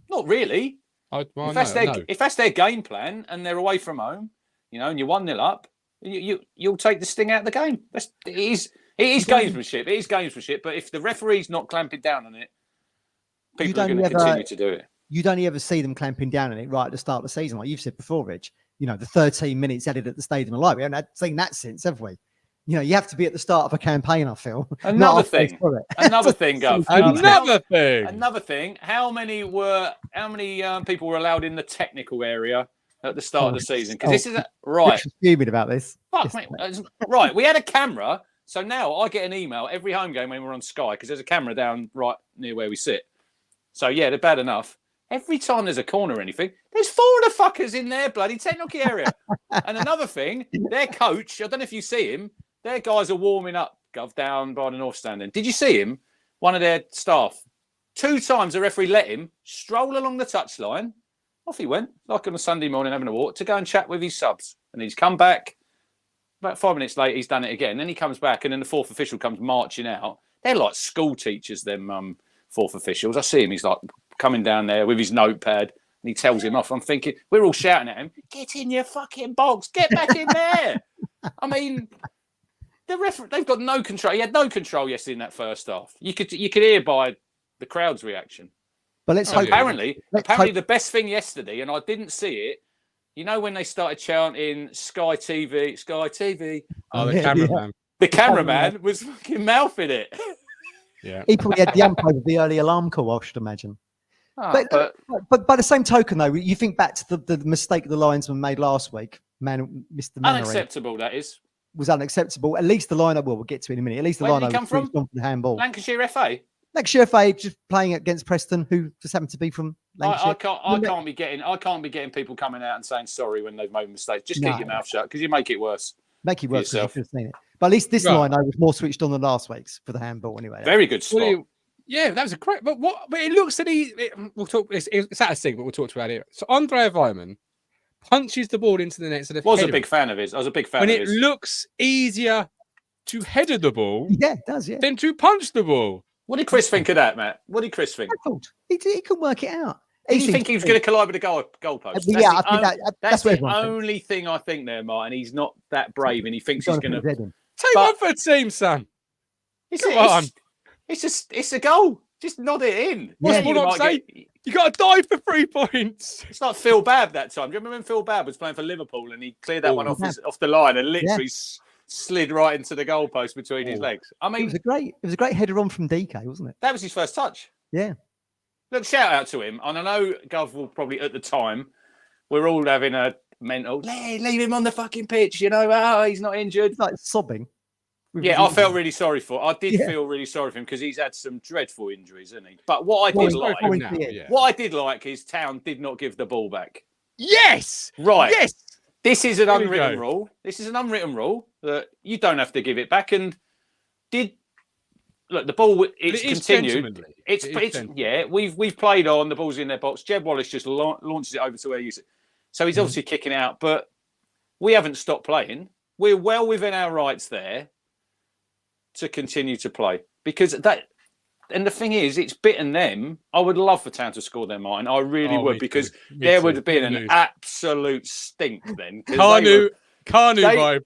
Speaker 2: Not really. If that's their game plan and they're away from home, and you're 1-0 up, you'll take the sting out of the game. It is gamesmanship. It is gamesmanship. But if the referee's not clamping down on it, people are going to continue to do it.
Speaker 3: You'd only ever see them clamping down on it right at the start of the season, like you've said before, Rich. The 13 minutes added at the Stadium of Light. We haven't seen that since, have we? You have to be at the start of a campaign, I feel.
Speaker 2: Another thing, Gov.
Speaker 1: Another
Speaker 2: thing. How many people were allowed in the technical area at the start of the season? Because this is right.
Speaker 3: Fuming about this.
Speaker 2: Fuck, mate. Right, we had a camera, so now I get an email every home game when we're on Sky because there's a camera down right near where we sit. So yeah, they're bad enough. Every time there's a corner or anything, there's 4 of the fuckers in their bloody technical area. And another thing, their coach, I don't know if you see him, their guys are warming up, Gov, down by the North Stand. Did you see him? One of their staff. 2 times the referee let him stroll along the touchline. Off he went, like on a Sunday morning having a walk, to go and chat with his subs. And he's come back. About 5 minutes later, he's done it again. Then he comes back, and then the 4th official comes marching out. They're like school teachers, them 4th officials. I see him. He's like coming down there with his notepad, and he tells him off. I'm thinking, we're all shouting at him, get in your fucking box. Get back in there. I mean, the referee, they've got no control. He had no control yesterday in that first half. You could hear by the crowd's reaction.
Speaker 3: But let's hope.
Speaker 2: Apparently, the best thing yesterday, and I didn't see it, when they started chanting Sky TV.
Speaker 1: Oh, the cameraman.
Speaker 2: The cameraman was fucking mouthing it.
Speaker 1: Yeah.
Speaker 3: He probably had the umpire with the early alarm call, I should imagine. But by the same token, though, you think back to the mistake the linesman made last week. Mr. Mannering.
Speaker 2: Unacceptable, that is.
Speaker 3: Was unacceptable. At least the lineup, we'll get to it in a minute. At least the
Speaker 2: lineup
Speaker 3: was
Speaker 2: from
Speaker 3: the handball.
Speaker 2: Lancashire FA.
Speaker 3: Lancashire FA just playing against Preston, who just happened to be from Lancashire.
Speaker 2: I can't be getting people coming out and saying sorry when they've made mistakes. Just keep your mouth shut because you make it worse.
Speaker 3: Make it worse. You could have seen it. But at least this line was more switched on than last week's for the handball anyway.
Speaker 2: Very good spot.
Speaker 1: Yeah, that was a great. But it looks that we'll talk. It's out of sync, but we'll talk about it. So Andrea Weimann punches the ball into the net. So
Speaker 2: was a big fan of his. I was a big fan.
Speaker 1: When it looks easier to header the ball,
Speaker 3: yeah, it does. Yeah,
Speaker 1: than to punch the ball.
Speaker 2: What did Chris think of that, Matt? What did Chris think?
Speaker 3: He can work it out.
Speaker 2: Did you think he was going to collide with the goalpost?
Speaker 3: Yeah, I think
Speaker 2: that's the only thing I think there, Martin. He's not that brave, and he thinks he's going to
Speaker 1: take one for a team, son.
Speaker 2: It's a goal. Just nod it in.
Speaker 1: What's what I'm saying? You got to dive for 3 points.
Speaker 2: It's like Phil Babb that time. Do you remember when Phil Babb was playing for Liverpool and he cleared that one off the line and literally slid right into the goalpost between his legs? I mean,
Speaker 3: it was a great header on from DK, wasn't it?
Speaker 2: That was his first touch.
Speaker 3: Yeah.
Speaker 2: Look, shout out to him. And I know Gov will probably at the time, we're all having a mental, leave him on the fucking pitch, he's not injured.
Speaker 3: It's like sobbing.
Speaker 2: Yeah, I felt really sorry for him. I did feel really sorry for him because he's had some dreadful injuries, hasn't he? But what I did like is Town did not give the ball back.
Speaker 1: Yes.
Speaker 2: Right.
Speaker 1: Yes.
Speaker 2: This is an
Speaker 1: There we
Speaker 2: unwritten
Speaker 1: go.
Speaker 2: rule. This is an unwritten rule that you don't have to give it back. And look, the ball, it's
Speaker 1: It is
Speaker 2: continued.
Speaker 1: gentlemanly.
Speaker 2: It's
Speaker 1: gentlemanly.
Speaker 2: yeah. We've played on. The ball's in their box. Jed Wallace just launches it over to where you. So he's obviously kicking it out, but we haven't stopped playing. We're well within our rights there to continue to play because that. And the thing is, it's bitten them. I would love for Town to score their mind. I really would, because there would have been an absolute stink then.
Speaker 1: Carnu vibe.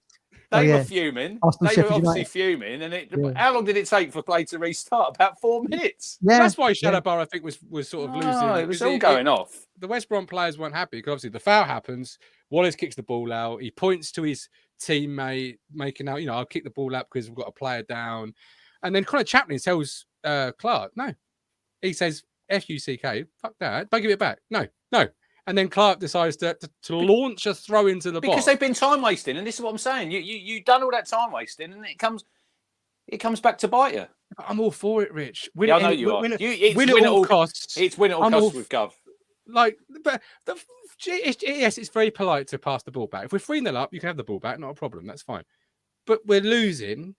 Speaker 2: They were fuming.
Speaker 3: Arsenal,
Speaker 2: they were
Speaker 3: Sheffield
Speaker 2: obviously
Speaker 3: United.
Speaker 2: fuming. And how long did it take for play to restart? About 4 minutes.
Speaker 3: Yeah,
Speaker 1: That's why Shadowbar, I think, was sort of losing.
Speaker 2: Oh, it was all going off.
Speaker 1: The West Brom players weren't happy because obviously the foul happens. Wallace kicks the ball out. He points to his teammate, making out, I'll kick the ball out because we've got a player down. And then Connor Chaplin tells Clark, no. He says, F-U-C-K, fuck that. Don't give it back. No. And then Clark decides to launch a throw into the box.
Speaker 2: Because they've been time wasting, and this is what I'm saying. You done all that time wasting, and it comes back to bite you.
Speaker 1: I'm all for it, Rich.
Speaker 2: I know you are.
Speaker 1: Win at all costs.
Speaker 2: It's win at all costs with Gov.
Speaker 1: Yes, it's very polite to pass the ball back. If we're 3-0 up, you can have the ball back, not a problem. That's fine. But we're losing.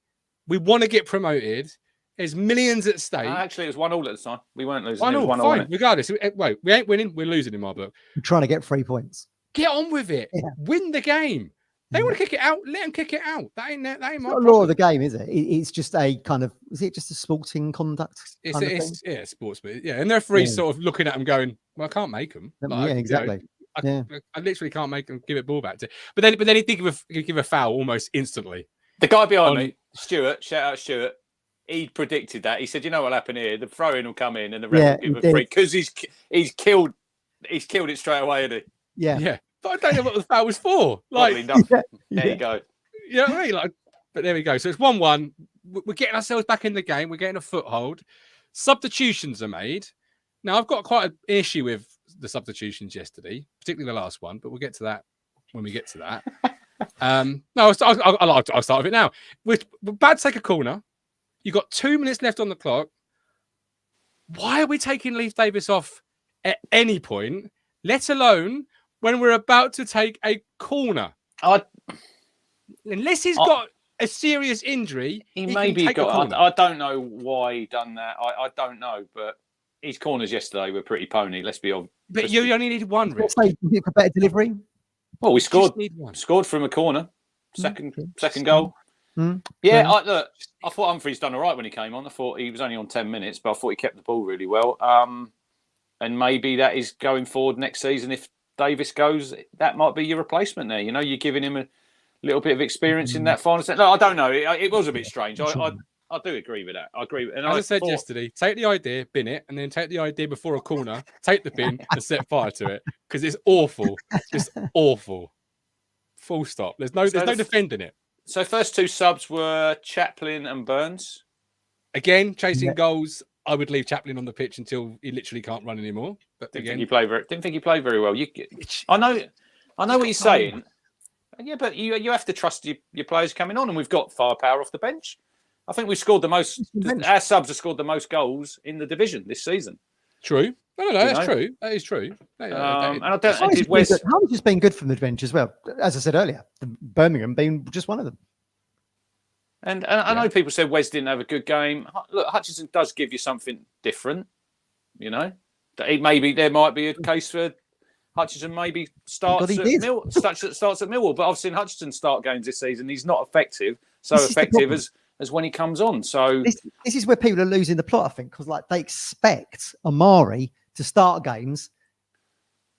Speaker 1: We want to get promoted. There's millions at stake.
Speaker 2: Actually, it was 1-1 at the time. We weren't losing.
Speaker 1: 1-1, fine. Regardless, wait, we ain't winning. We're losing in my book.
Speaker 3: We're trying to get 3 points.
Speaker 1: Get on with it.
Speaker 3: Yeah.
Speaker 1: Win the game. They want to kick it out. Let them kick it out. That ain't my
Speaker 3: not law of the game, is it? It's just a kind of. Is it just a sporting conduct?
Speaker 1: It's sports, but yeah. And they're free, sort of looking at them, going, "Well, I can't make them."
Speaker 3: Yeah, exactly.
Speaker 1: I literally can't make them give it ball back to. But then he give a foul almost instantly.
Speaker 2: The guy behind me, Stuart, shout out Stuart. He predicted that. He said, "You know what'll happen here? The throw-in will come in, and the ref will give a free because he's killed it straight away, isn't he?"
Speaker 1: Yeah. But I don't know what the foul was for.
Speaker 2: Probably nothing. There you go.
Speaker 1: You know what I mean? But there we go. So it's 1-1. We're getting ourselves back in the game. We're getting a foothold. Substitutions are made. Now I've got quite an issue with the substitutions yesterday, particularly the last one. But we'll get to that when we get to that. I'll start with it now. We're about to take a corner. You've got 2 minutes left on the clock. Why are we taking Leif Davis off at any point, let alone when we're about to take a corner? Unless he's got a serious injury,
Speaker 2: he maybe got. I don't know why he done that. I don't know, but his corners yesterday were pretty pony. Let's be honest.
Speaker 1: But you only needed one. Rick.
Speaker 3: For better delivery.
Speaker 2: Well, we scored from a corner. Second goal. Yeah, I thought Humphrey's done all right when he came on. I thought he was only on 10 minutes, but I thought he kept the ball really well. And maybe that is going forward next season. If Davis goes, that might be your replacement there. You're giving him a little bit of experience in that final set. No, I don't know. It was a bit strange. I do agree with that. I agree. And
Speaker 1: as I said yesterday, take the idea, bin it, and then take the idea before a corner, take the bin and set fire to it because it's awful. Just awful. Full stop. There's no defending it.
Speaker 2: So first two subs were Chaplin and Burns.
Speaker 1: Again, chasing goals. I would leave Chaplin on the pitch until he literally can't run anymore. But
Speaker 2: didn't think he played very well. I know what you're saying. Yeah, but you have to trust your players coming on, and we've got firepower off the bench. I think we've scored the most. Our subs have scored the most goals in the division this season.
Speaker 1: True. No, that's true. That is true.
Speaker 2: And I don't.
Speaker 3: Harvey's just been good from the bench as well. As I said earlier, Birmingham being just one of them.
Speaker 2: And I know people said Wes didn't have a good game. Look, Hutchinson does give you something different. There might be a case for Hutchinson maybe starts at Millwall, but I've seen Hutchinson start games this season. He's not effective, as when he comes on. So
Speaker 3: this is where people are losing the plot, I think, because they expect Amari to start games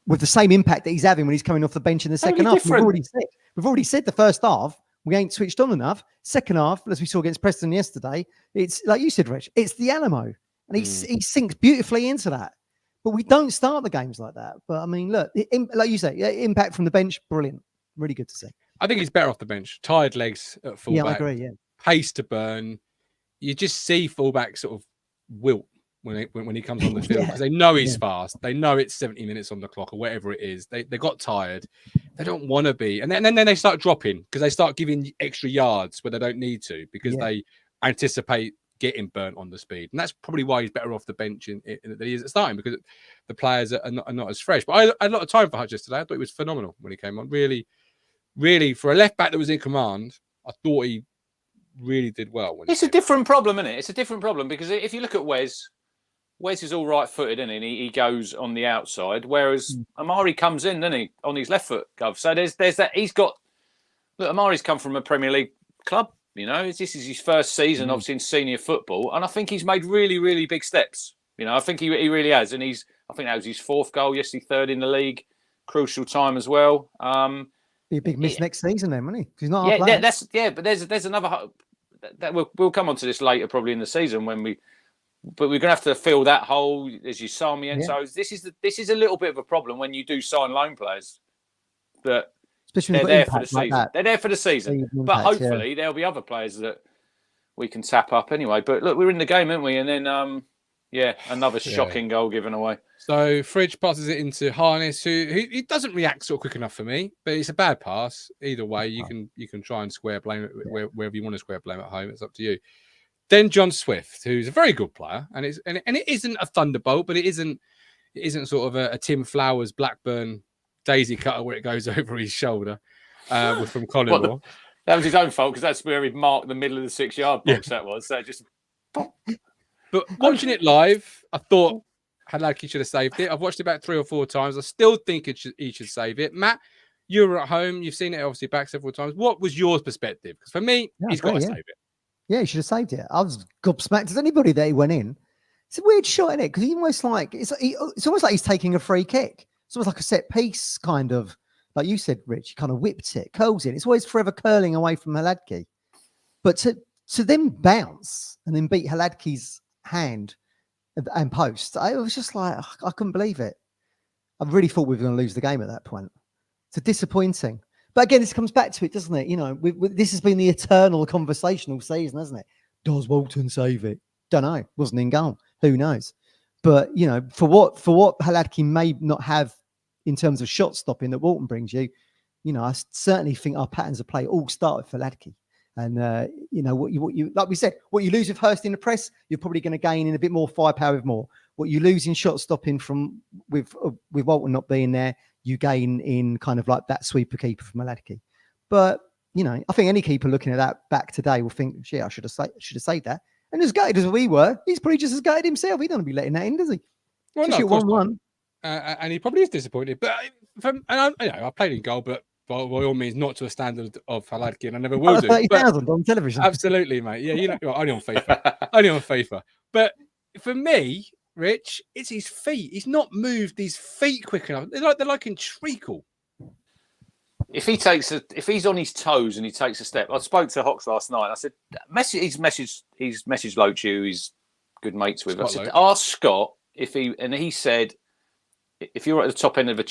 Speaker 3: with the same impact that he's having when he's coming off the bench in the second half. We've already said the first half we ain't switched on enough. Second half, as we saw against Preston yesterday, it's like you said, Rich. It's the Alamo, and he sinks beautifully into that. But we don't start the games like that. But I mean, look, like you say, impact from the bench, brilliant, really good to see.
Speaker 1: I think he's better off the bench. Tired legs at fullback.
Speaker 3: Yeah, I agree. Yeah,
Speaker 1: pace to burn. You just see fullback sort of wilt when he comes on the field because they know he's fast. They know it's 70 minutes on the clock or whatever it is. They got tired. They don't want to be, and then they start dropping because they start giving extra yards where they don't need to because they anticipate getting burnt on the speed, and that's probably why he's better off the bench than he is at starting, because the players are not as fresh. But I had a lot of time for Hutch yesterday. I thought he was phenomenal when he came on. Really, for a left back that was in command, I thought he really did well.
Speaker 2: It's a different problem, isn't it? It's a different problem because if you look at Wes is all right-footed, isn't he? He goes on the outside, whereas Amari comes in, doesn't he, on his left foot, Gov. So there's that. He's got. Look, Amari's come from a Premier League club. This is his first season, obviously, in senior football, and I think he's made really, really big steps. I think he really has, and I think that was his 4th goal yesterday, 3rd in the league, crucial time as well.
Speaker 3: Be a big miss next season, then, won't he? He's not.
Speaker 2: But there's another. That we'll come on to this later, probably in the season but we're going to have to fill that hole, as you saw me. And so this is a little bit of a problem when you do sign loan players that. Especially they're there for the season. They're there for the season. But hopefully there'll be other players that we can tap up anyway. But look, we're in the game, aren't we? And then, another shocking goal given away.
Speaker 1: So Fridge passes it into Harness, who he doesn't react sort of quick enough for me. But it's a bad pass. Either way, you can try and square blame wherever you want to square blame at home. It's up to you. Then John Swift, who's a very good player, and it isn't a thunderbolt, but it isn't sort of a Tim Flowers Blackburn daisy cutter where it goes over his shoulder from Collingwood.
Speaker 2: That was his own fault, because that's where he marked the middle of the 6-yard box. That was so just.
Speaker 1: But watching it live, I thought Haladki should have saved it. I've watched it about 3 or 4 times. I still think he should save it. Matt, you were at home. You've seen it obviously back several times. What was your perspective? Because for me, he's got to save it.
Speaker 3: Yeah, he should have saved it. I was gobsmacked as anybody that he went in. It's a weird shot, isn't it? Because it's almost like he's taking a free kick. It's almost like a set piece, kind of, like you said, Rich. He kind of whipped it, curls it. It's always forever curling away from Haladki. But to then bounce and then beat Haladki's hand and post, I was just like, I couldn't believe it. I really thought we were going to lose the game at that point. It's disappointing. But again, this comes back to it, doesn't it? This has been the eternal conversation all season, hasn't it? Does Walton save it? Don't know. Wasn't in goal. Who knows? But, for what Haladki may not have in terms of shot stopping that Walton brings you, I certainly think our patterns of play all start with Haladki. And, what you like we said, what you lose with Hurst in the press, you're probably going to gain in a bit more firepower with more. What you lose in shot stopping with Walton not being there, you gain in kind of like that sweeper keeper from Haladki. But, I think any keeper looking at that back today will think, shit, I should have saved that. And as gutted as we were, he's probably just as gutted himself. He doesn't be letting that in, does he?
Speaker 1: Well, no, 1-1. And he probably is disappointed. But I played in goal, but by all means, not to a standard of Haladki, and I never will do.
Speaker 3: 30,000 on television.
Speaker 1: Absolutely, mate. Yeah, only on FIFA. Only on FIFA. But for me, Rich, it's his feet. He's not moved his feet quick enough. They're like in treacle.
Speaker 2: If he's on his toes and he takes a step, I spoke to Hawks last night. I said, he's messaged Loach, who he's good mates with. I said, ask Scott he said, if you're at the top end of the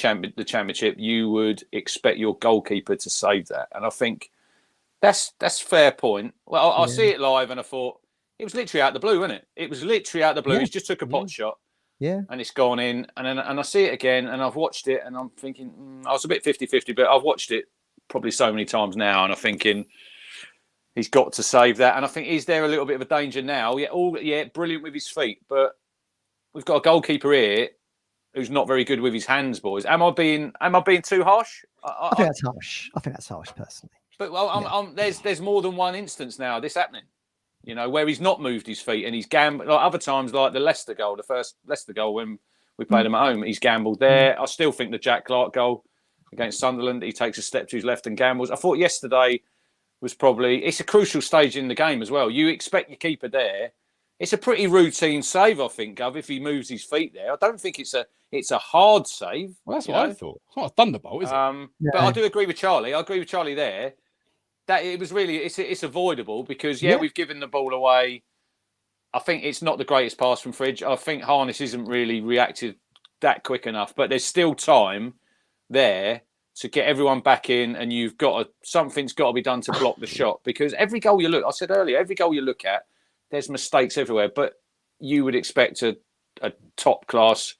Speaker 2: championship, you would expect your goalkeeper to save that. And I think that's fair point. Well, I see it live, and I thought it was literally out the blue, wasn't it? It was literally out the blue. Yeah. He just took a pot shot.
Speaker 3: Yeah,
Speaker 2: and it's gone in, and I see it again, and I've watched it, and I'm thinking, I was a bit 50-50, but I've watched it probably so many times now, and I'm thinking he's got to save that. And I think, is there a little bit of a danger now? Yeah, brilliant with his feet, but we've got a goalkeeper here who's not very good with his hands, boys. Am I being too harsh?
Speaker 3: I think that's harsh. I think that's harsh, personally.
Speaker 2: But there's more than one instance now this happening. Where he's not moved his feet and he's gambled. Like other times, like the Leicester goal, the first Leicester goal when we played him at home, he's gambled there. I still think the Jack Clark goal against Sunderland, he takes a step to his left and gambles. I thought yesterday was it's a crucial stage in the game as well. You expect your keeper there. It's a pretty routine save, I think, Gov, if he moves his feet there. I don't think it's a hard save.
Speaker 1: Well, that's what I thought. It's not a thunderbolt, is it?
Speaker 2: But I do agree with Charlie. I agree with Charlie there. That it was really it's avoidable because we've given the ball away. I think it's not the greatest pass from Fridge. I think Harness isn't really reacted that quick enough, but there's still time there to get everyone back in, and something's got to be done to block the shot, because every goal you look, I said earlier, every goal you look at, there's mistakes everywhere, but you would expect a top class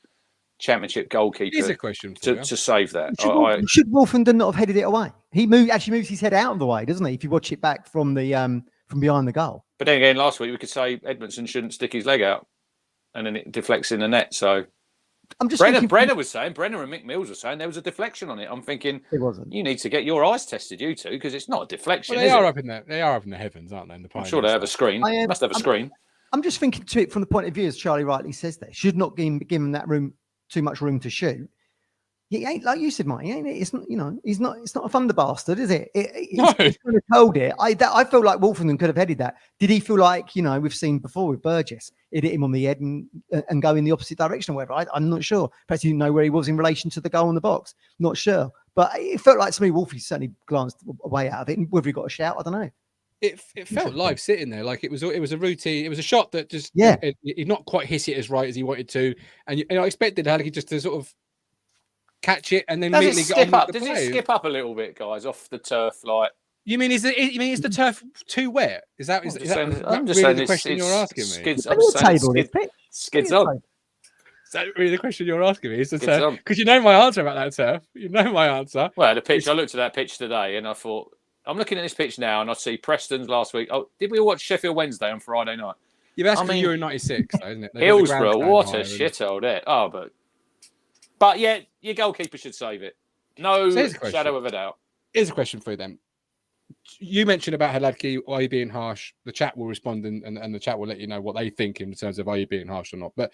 Speaker 2: Championship goalkeeper.
Speaker 1: Here's a question
Speaker 2: to save that.
Speaker 3: Should Wolfenden not have headed it away? He actually moves his head out of the way, doesn't he? If you watch it back from the from behind the goal.
Speaker 2: But then again, last week we could say Edmondson shouldn't stick his leg out, and then it deflects in the net. So
Speaker 3: I'm just
Speaker 2: Brenner and Mick Mills were saying there was a deflection on it. I'm thinking
Speaker 3: it wasn't.
Speaker 2: you need to get your eyes tested, you two, because it's not a deflection.
Speaker 1: Well, they are up in there. They are up in the heavens, aren't they? In the
Speaker 2: I'm sure they have a screen. Must have a screen.
Speaker 3: I'm just thinking to it from the point of view, as Charlie rightly says, there should not give him that room, too much room to shoot. He ain't, like you said, Mike. He ain't. It's not. You know, he's not. It's not a thunder bastard, is it?
Speaker 1: No.
Speaker 3: He's kind of told it. I feel like Wolfenden could have headed that. Did he feel like, you know, we've seen before with Burgess, it hit him on the head and go in the opposite direction or whatever? I'm not sure. Perhaps he didn't know where he was in relation to the goal in the box. Not sure. But it felt like to me, Wolfie certainly glanced away out of it. And whether he got a shout, I don't know.
Speaker 1: It felt live sitting there, like it was a routine. It was a shot that just he not quite hit it as right as he wanted to, and I expected Hallecky just to sort of catch it and then immediately get on with the play.
Speaker 2: Does it skip up a little bit, guys, off the turf? Like
Speaker 1: you mean is the turf too wet? Is that
Speaker 2: I'm just
Speaker 1: really
Speaker 2: saying
Speaker 1: the question you're asking me?
Speaker 2: Skids on.
Speaker 1: Is that really the question you're asking me? Is the turf? Because you know my answer about that turf. You know my answer.
Speaker 2: Well, the pitch. I looked at that pitch today and I thought, I'm looking at this pitch now and I see Preston's last week. Oh, did we watch Sheffield Wednesday on Friday night?
Speaker 1: Yeah, that's because you're in '96, though, isn't it?
Speaker 2: Hillsborough, what a shithole there. Oh, but yeah, your goalkeeper should save it. No shadow of a doubt.
Speaker 1: Here's a question for you then. You mentioned about Hallecky, are you being harsh? The chat will respond and the chat will let you know what they think in terms of are you being harsh or not. But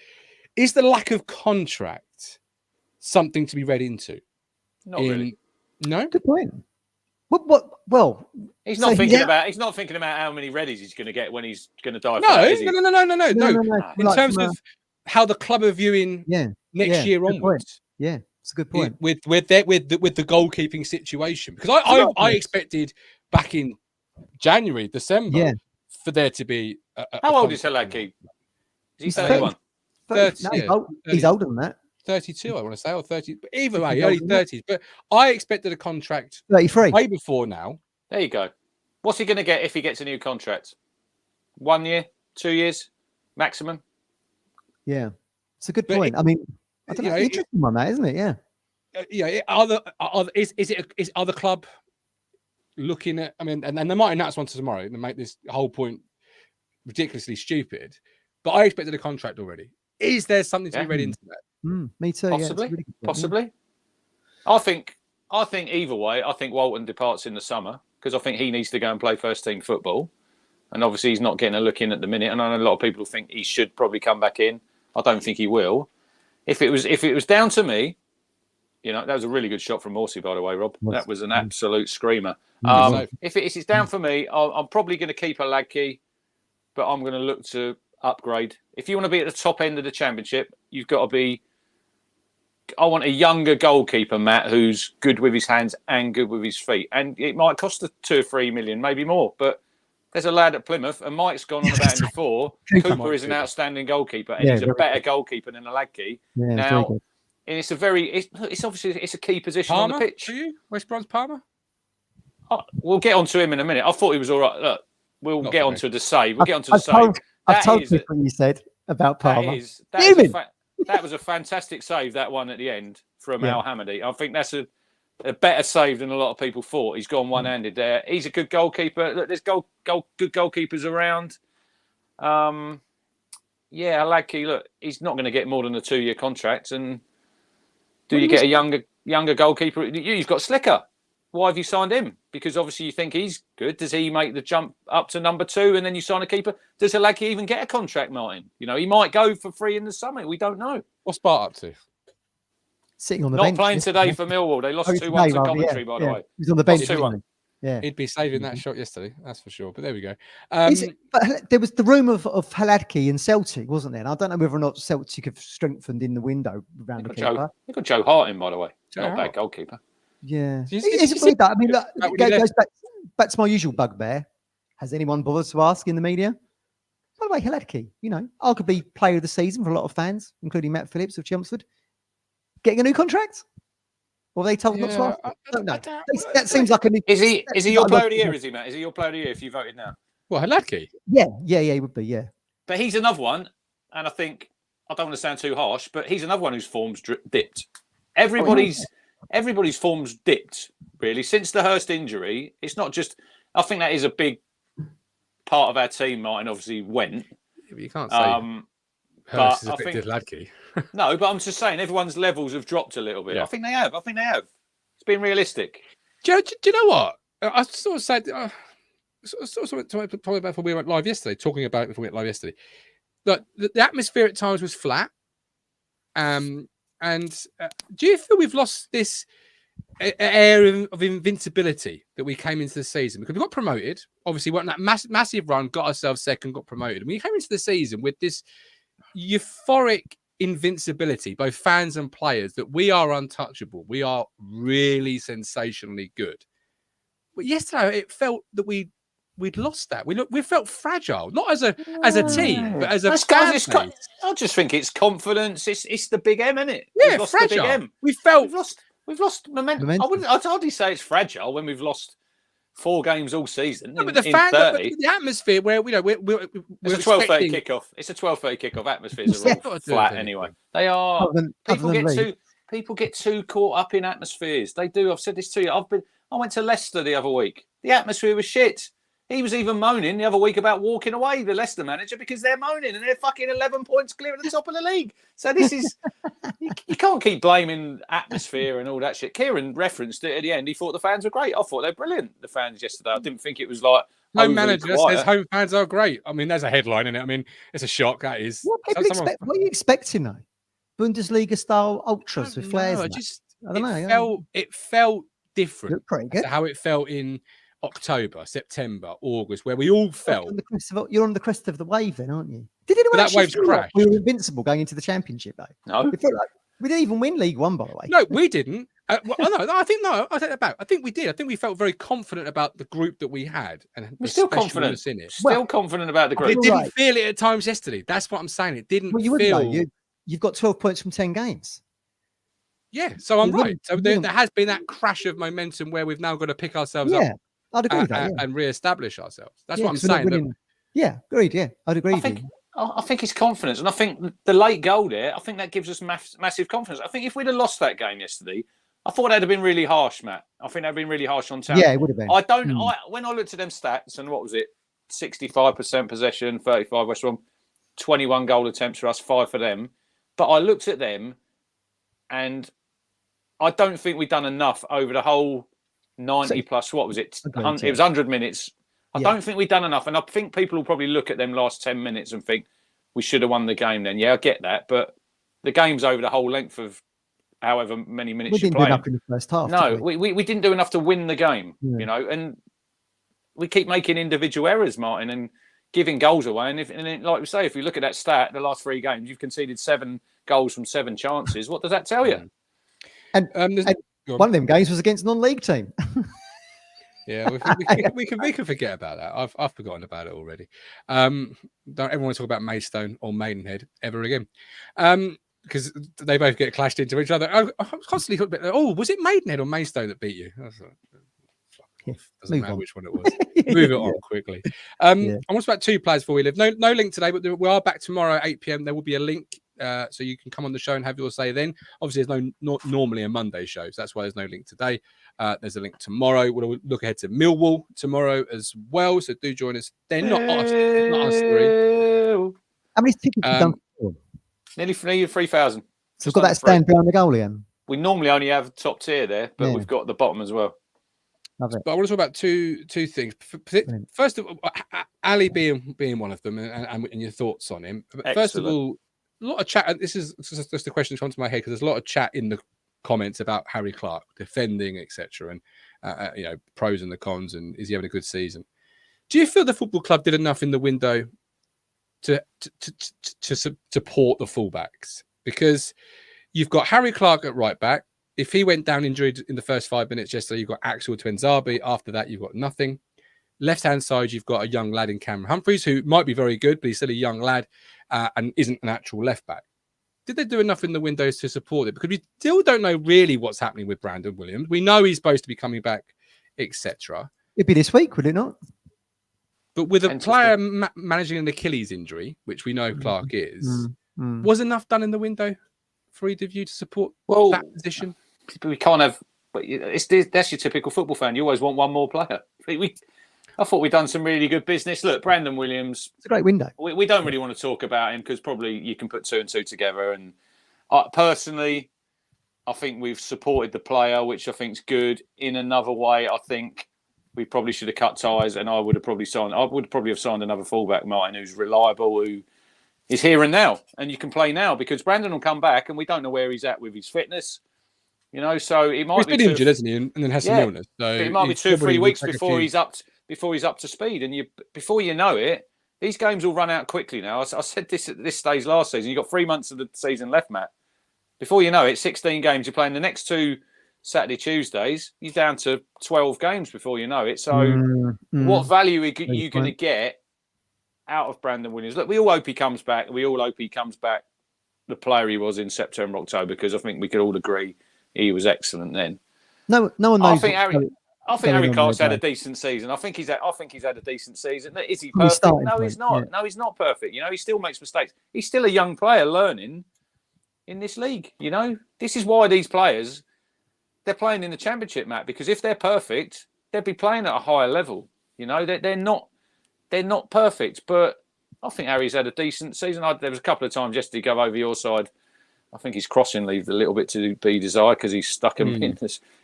Speaker 1: is the lack of contract something to be read into?
Speaker 2: Not really.
Speaker 3: No? Good point. Well,
Speaker 2: he's not thinking about how many readies he's going to get when he's going to die. No.
Speaker 1: In terms of how the club are viewing next year onwards.
Speaker 3: Yeah, it's a good point.
Speaker 1: With the goalkeeping situation, because I expected back in January, December, for there to be.
Speaker 2: How old is Hallecky? Is he 31?
Speaker 3: 30. He's older than that.
Speaker 1: 32, I want to say, or 30. But either way, early 30s. But I expected a contract
Speaker 3: 33
Speaker 1: way before now.
Speaker 2: There you go. What's he going to get if he gets a new contract? 1 year, 2 years, maximum.
Speaker 3: Yeah, it's a good point. I mean, I don't know, interesting one, that isn't it? Yeah.
Speaker 1: Are the club looking at? I mean, and they might announce one tomorrow and make this whole point ridiculously stupid. But I expected a contract already. Is there something to be read into that?
Speaker 3: Me too.
Speaker 2: Possibly.
Speaker 3: Really
Speaker 2: possibly. I think either way. I think Walton departs in the summer because I think he needs to go and play first team football, and obviously he's not getting a look in at the minute. And I know a lot of people think he should probably come back in. I don't think he will. If it was down to me, you know, that was a really good shot from Morsey, by the way, Rob. That was an absolute screamer. If it's down for me, I'm probably going to keep Hallecky, but I'm going to look to upgrade. If you want to be at the top end of the championship, you've got to be. I want a younger goalkeeper, Matt, who's good with his hands and good with his feet. And it might cost 2 or 3 million, maybe more. But there's a lad at Plymouth, and Mike's gone on about him before. Cooper is an outstanding goalkeeper, and he's a better goalkeeper than Hallecky.
Speaker 3: Yeah,
Speaker 2: now, and it's obviously a key position
Speaker 1: Palmer,
Speaker 2: on the pitch.
Speaker 1: For you? West Brom's Palmer?
Speaker 2: We'll get onto him in a minute. I thought he was all right. Look, we'll get onto the save. We'll get onto the save.
Speaker 3: I've told you what you said about Palmer.
Speaker 2: That was a fantastic save, that one at the end from Al Hamadi. I think that's a better save than a lot of people thought. He's gone one-handed there. He's a good goalkeeper. Look, there's good goalkeepers around. Hallecky, look, he's not going to get more than a 2-year contract. And you get a younger goalkeeper? You've got Slicker. Why have you signed him? Because obviously you think he's good. Does he make the jump up to number 2 and then you sign a keeper? Does Hallecky even get a contract, Martin? You know, he might go for free in the summer. We don't know.
Speaker 1: What's Bart up to?
Speaker 3: Sitting on the bench.
Speaker 2: Not playing today for Millwall. They lost 2-1 to Coventry, by the way.
Speaker 3: He's on the bench.
Speaker 2: 2-1.
Speaker 3: Yeah,
Speaker 1: he'd be saving that shot yesterday, that's for sure. But there we go.
Speaker 3: But there was the rumour of Hallecky and Celtic, wasn't there? And I don't know whether or not Celtic have strengthened in the window around the keeper.
Speaker 2: They've got Joe Hart in, by the way. Not a bad goalkeeper.
Speaker 3: Yeah. It's weird that. I mean, look, it goes back to my usual bugbear. Has anyone bothered to ask in the media? By the way, Hallecky, you know, arguably player of the season for a lot of fans, including Matt Phillips of Chelmsford, getting a new contract? Or they told not to ask? I don't know. That seems like a new...
Speaker 2: Is he your player of the year, is he, Matt? Is he your player of the year if you voted now?
Speaker 1: Well, Hallecky?
Speaker 3: Yeah, he would be, yeah.
Speaker 2: But he's another one, and I think, I don't want to sound too harsh, but he's another one whose form's dipped. Everybody's form's dipped, really. Since the Hurst injury, it's not just... I think that is a big part of our team, Martin, obviously went.
Speaker 1: But you can't say Hurst is affected Ladkey.
Speaker 2: No, but I'm just saying everyone's levels have dropped a little bit.
Speaker 1: Yeah.
Speaker 2: I think they have. It's been realistic.
Speaker 1: Do you know what? I sort of said, sort of talking about before we went live yesterday, That the atmosphere at times was flat. And do you feel we've lost this air of invincibility that we came into the season? Because we got promoted, obviously, went on that massive run, got ourselves second, got promoted. And we came into the season with this euphoric invincibility, both fans and players, that we are untouchable. We are really sensationally good. But yesterday, it felt that we'd lost that. We felt fragile, not as a team, but as a fan base.
Speaker 2: I just think it's confidence. It's the big M, isn't it?
Speaker 1: Yeah, lost fragile. The big M.
Speaker 2: We've lost momentum. I'd hardly say it's fragile when we've lost 4 games all season.
Speaker 1: No, but the atmosphere where we're
Speaker 2: it's a 12:30 kickoff. It's a 12:30 kickoff. Atmospheres are all flat anyway. They are. People get too caught up in atmospheres. They do. I've said this to you. I went to Leicester the other week. The atmosphere was shit. He was even moaning the other week about walking away, the Leicester manager, because they're moaning and they're fucking 11 points clear at the top of the league. So this is, you can't keep blaming atmosphere and all that shit. Kieran referenced it at the end. He thought the fans were great. I thought they're brilliant, the fans yesterday. I didn't think it was like
Speaker 1: home manager says home fans are great. I mean, there's a headline in it. I mean, it's a shock. That is.
Speaker 3: What are you expecting though? Bundesliga style ultras with flares. I don't know.
Speaker 1: It felt different.
Speaker 3: Pretty good.
Speaker 1: To how it felt in October, September, August, where we all felt.
Speaker 3: You're on the crest of the wave, then, aren't you? Did anyone
Speaker 1: that wave's crashed?
Speaker 3: We were invincible going into the championship, though.
Speaker 2: No,
Speaker 3: we didn't even win League One, by the way.
Speaker 1: No, we didn't. I take that back. I think we did. I think we felt very confident about the group that we had, and
Speaker 2: we're still confident
Speaker 1: in it.
Speaker 2: Still confident about the group.
Speaker 1: It didn't feel it at times yesterday. That's what I'm saying. It didn't feel.
Speaker 3: You've got 12 points from 10 games.
Speaker 1: Yeah, so I'm right. So there has been that crash of momentum where we've now got to pick ourselves up.
Speaker 3: I'd agree with that,
Speaker 1: and re-establish ourselves. That's what I'm saying.
Speaker 3: Agreed. Yeah, I'd agree.
Speaker 2: I think it's confidence, and I think the late goal there, I think that gives us massive confidence. I think if we'd have lost that game yesterday, I thought that'd have been really harsh, Matt. I think that'd been really harsh on Town.
Speaker 3: Yeah, it would have been.
Speaker 2: When I looked at them stats, and what was it? 65% possession, 35 West Brom, 21 goal attempts for us, 5 for them. But I looked at them, and I don't think we've done enough over the whole 90 plus, what was it? It was 100 minutes. I don't think we've done enough. And I think people will probably look at them last 10 minutes and think we should have won the game then. Yeah, I get that. But the game's over the whole length of however many minutes you play.
Speaker 3: We didn't do enough in the first half.
Speaker 2: No, we didn't do enough to win the game, you know. And we keep making individual errors, Martin, and giving goals away. And like we say, if you look at that stat, the last 3 games, you've conceded 7 goals from 7 chances. What does that tell you?
Speaker 3: And one of them games was against a non-league team.
Speaker 1: Yeah, we can forget about that. I've forgotten about it already. Don't everyone talk about Maidstone or Maidenhead ever again, because they both get clashed into each other. I constantly thought about, was it Maidenhead or Maidstone that beat you? Doesn't matter which one it was. Move it on quickly. I want about 2 players before we leave. No link today, but we are back tomorrow at 8 p.m. There will be a link. So you can come on the show and have your say then. Obviously, there's not normally a Monday show, so that's why there's no link today. There's a link tomorrow. We'll look ahead to Millwall tomorrow as well, so do join us then. Not us 3.
Speaker 3: How many tickets have you done?
Speaker 2: Nearly 3,000.
Speaker 3: So we've got that stand behind the goal again.
Speaker 2: We normally only have top tier there, but we've got the bottom as well.
Speaker 3: Love it.
Speaker 1: But I want to talk about two things. First of all, Ali being one of them, and your thoughts on him. But first of all, a lot of chat. This is just a question that comes to my head because there's a lot of chat in the comments about Harry Clark defending, etc., and pros and the cons, and is he having a good season? Do you feel the football club did enough in the window to support the fullbacks? Because you've got Harry Clark at right back. If he went down injured in the first 5 minutes yesterday, you've got Axel Twenzabi. After that, you've got nothing. Left-hand side, you've got a young lad in Cameron Humphreys, who might be very good, but he's still a young lad and isn't an actual left-back. Did they do enough in the windows to support it? Because we still don't know really what's happening with Brandon Williams. We know he's supposed to be coming back, etc.
Speaker 3: It'd be this week, would it not?
Speaker 1: But with a player managing an Achilles injury, which we know Clark is, was enough done in the window for either of you to support that position?
Speaker 2: We can't have... That's your typical football fan. You always want one more player. I thought we'd done some really good business. Look, Brandon Williams.
Speaker 3: It's a great window.
Speaker 2: We don't really want to talk about him because probably you can put 2 and 2 together. And personally, I think we've supported the player, which I think is good. In another way, I think we probably should have cut ties, and I would probably have signed another fullback, Martin, who's reliable, who is here and now, and you can play now because Brandon will come back, and we don't know where he's at with his fitness. So it might be
Speaker 1: injured, isn't he? And then has some illness. So
Speaker 2: it might be 2 or 3 weeks before he's up to speed. And before you know it, these games will run out quickly now. I said this at this stage last season. You've got 3 months of the season left, Matt. Before you know it, 16 games. You're playing the next 2 Saturday, Tuesdays. You're down to 12 games before you know it. So what value are you going to get out of Brandon Williams? Look, we all hope he comes back. We all hope he comes back the player he was in September, October, because I think we could all agree he was excellent then.
Speaker 3: No one knows.
Speaker 2: I think Harry Clark's had a decent season. I think he's had a decent season. Is he perfect? No, he's not. Yeah. No, he's not perfect. He still makes mistakes. He's still a young player learning in this league. This is why these players, they're playing in the Championship, Matt, because if they're perfect, they'd be playing at a higher level. They're not perfect, but I think Harry's had a decent season. There was a couple of times yesterday go over your side. I think his crossing leaves a little bit to be desired because he's stuck him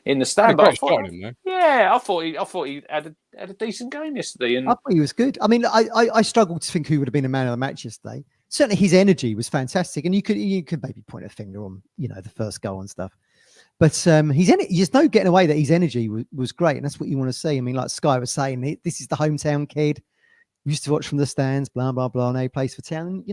Speaker 2: in the stand. But I thought he had a decent game yesterday. And
Speaker 3: I thought he was good. I mean, I struggled to think who would have been a man of the match yesterday. Certainly, his energy was fantastic, and you could maybe point a finger on the first goal and stuff. But there's no getting away that his energy was great, and that's what you want to see. I mean, like Sky was saying, this is the hometown kid. Used to watch from the stands, blah blah blah. Now he plays for Town.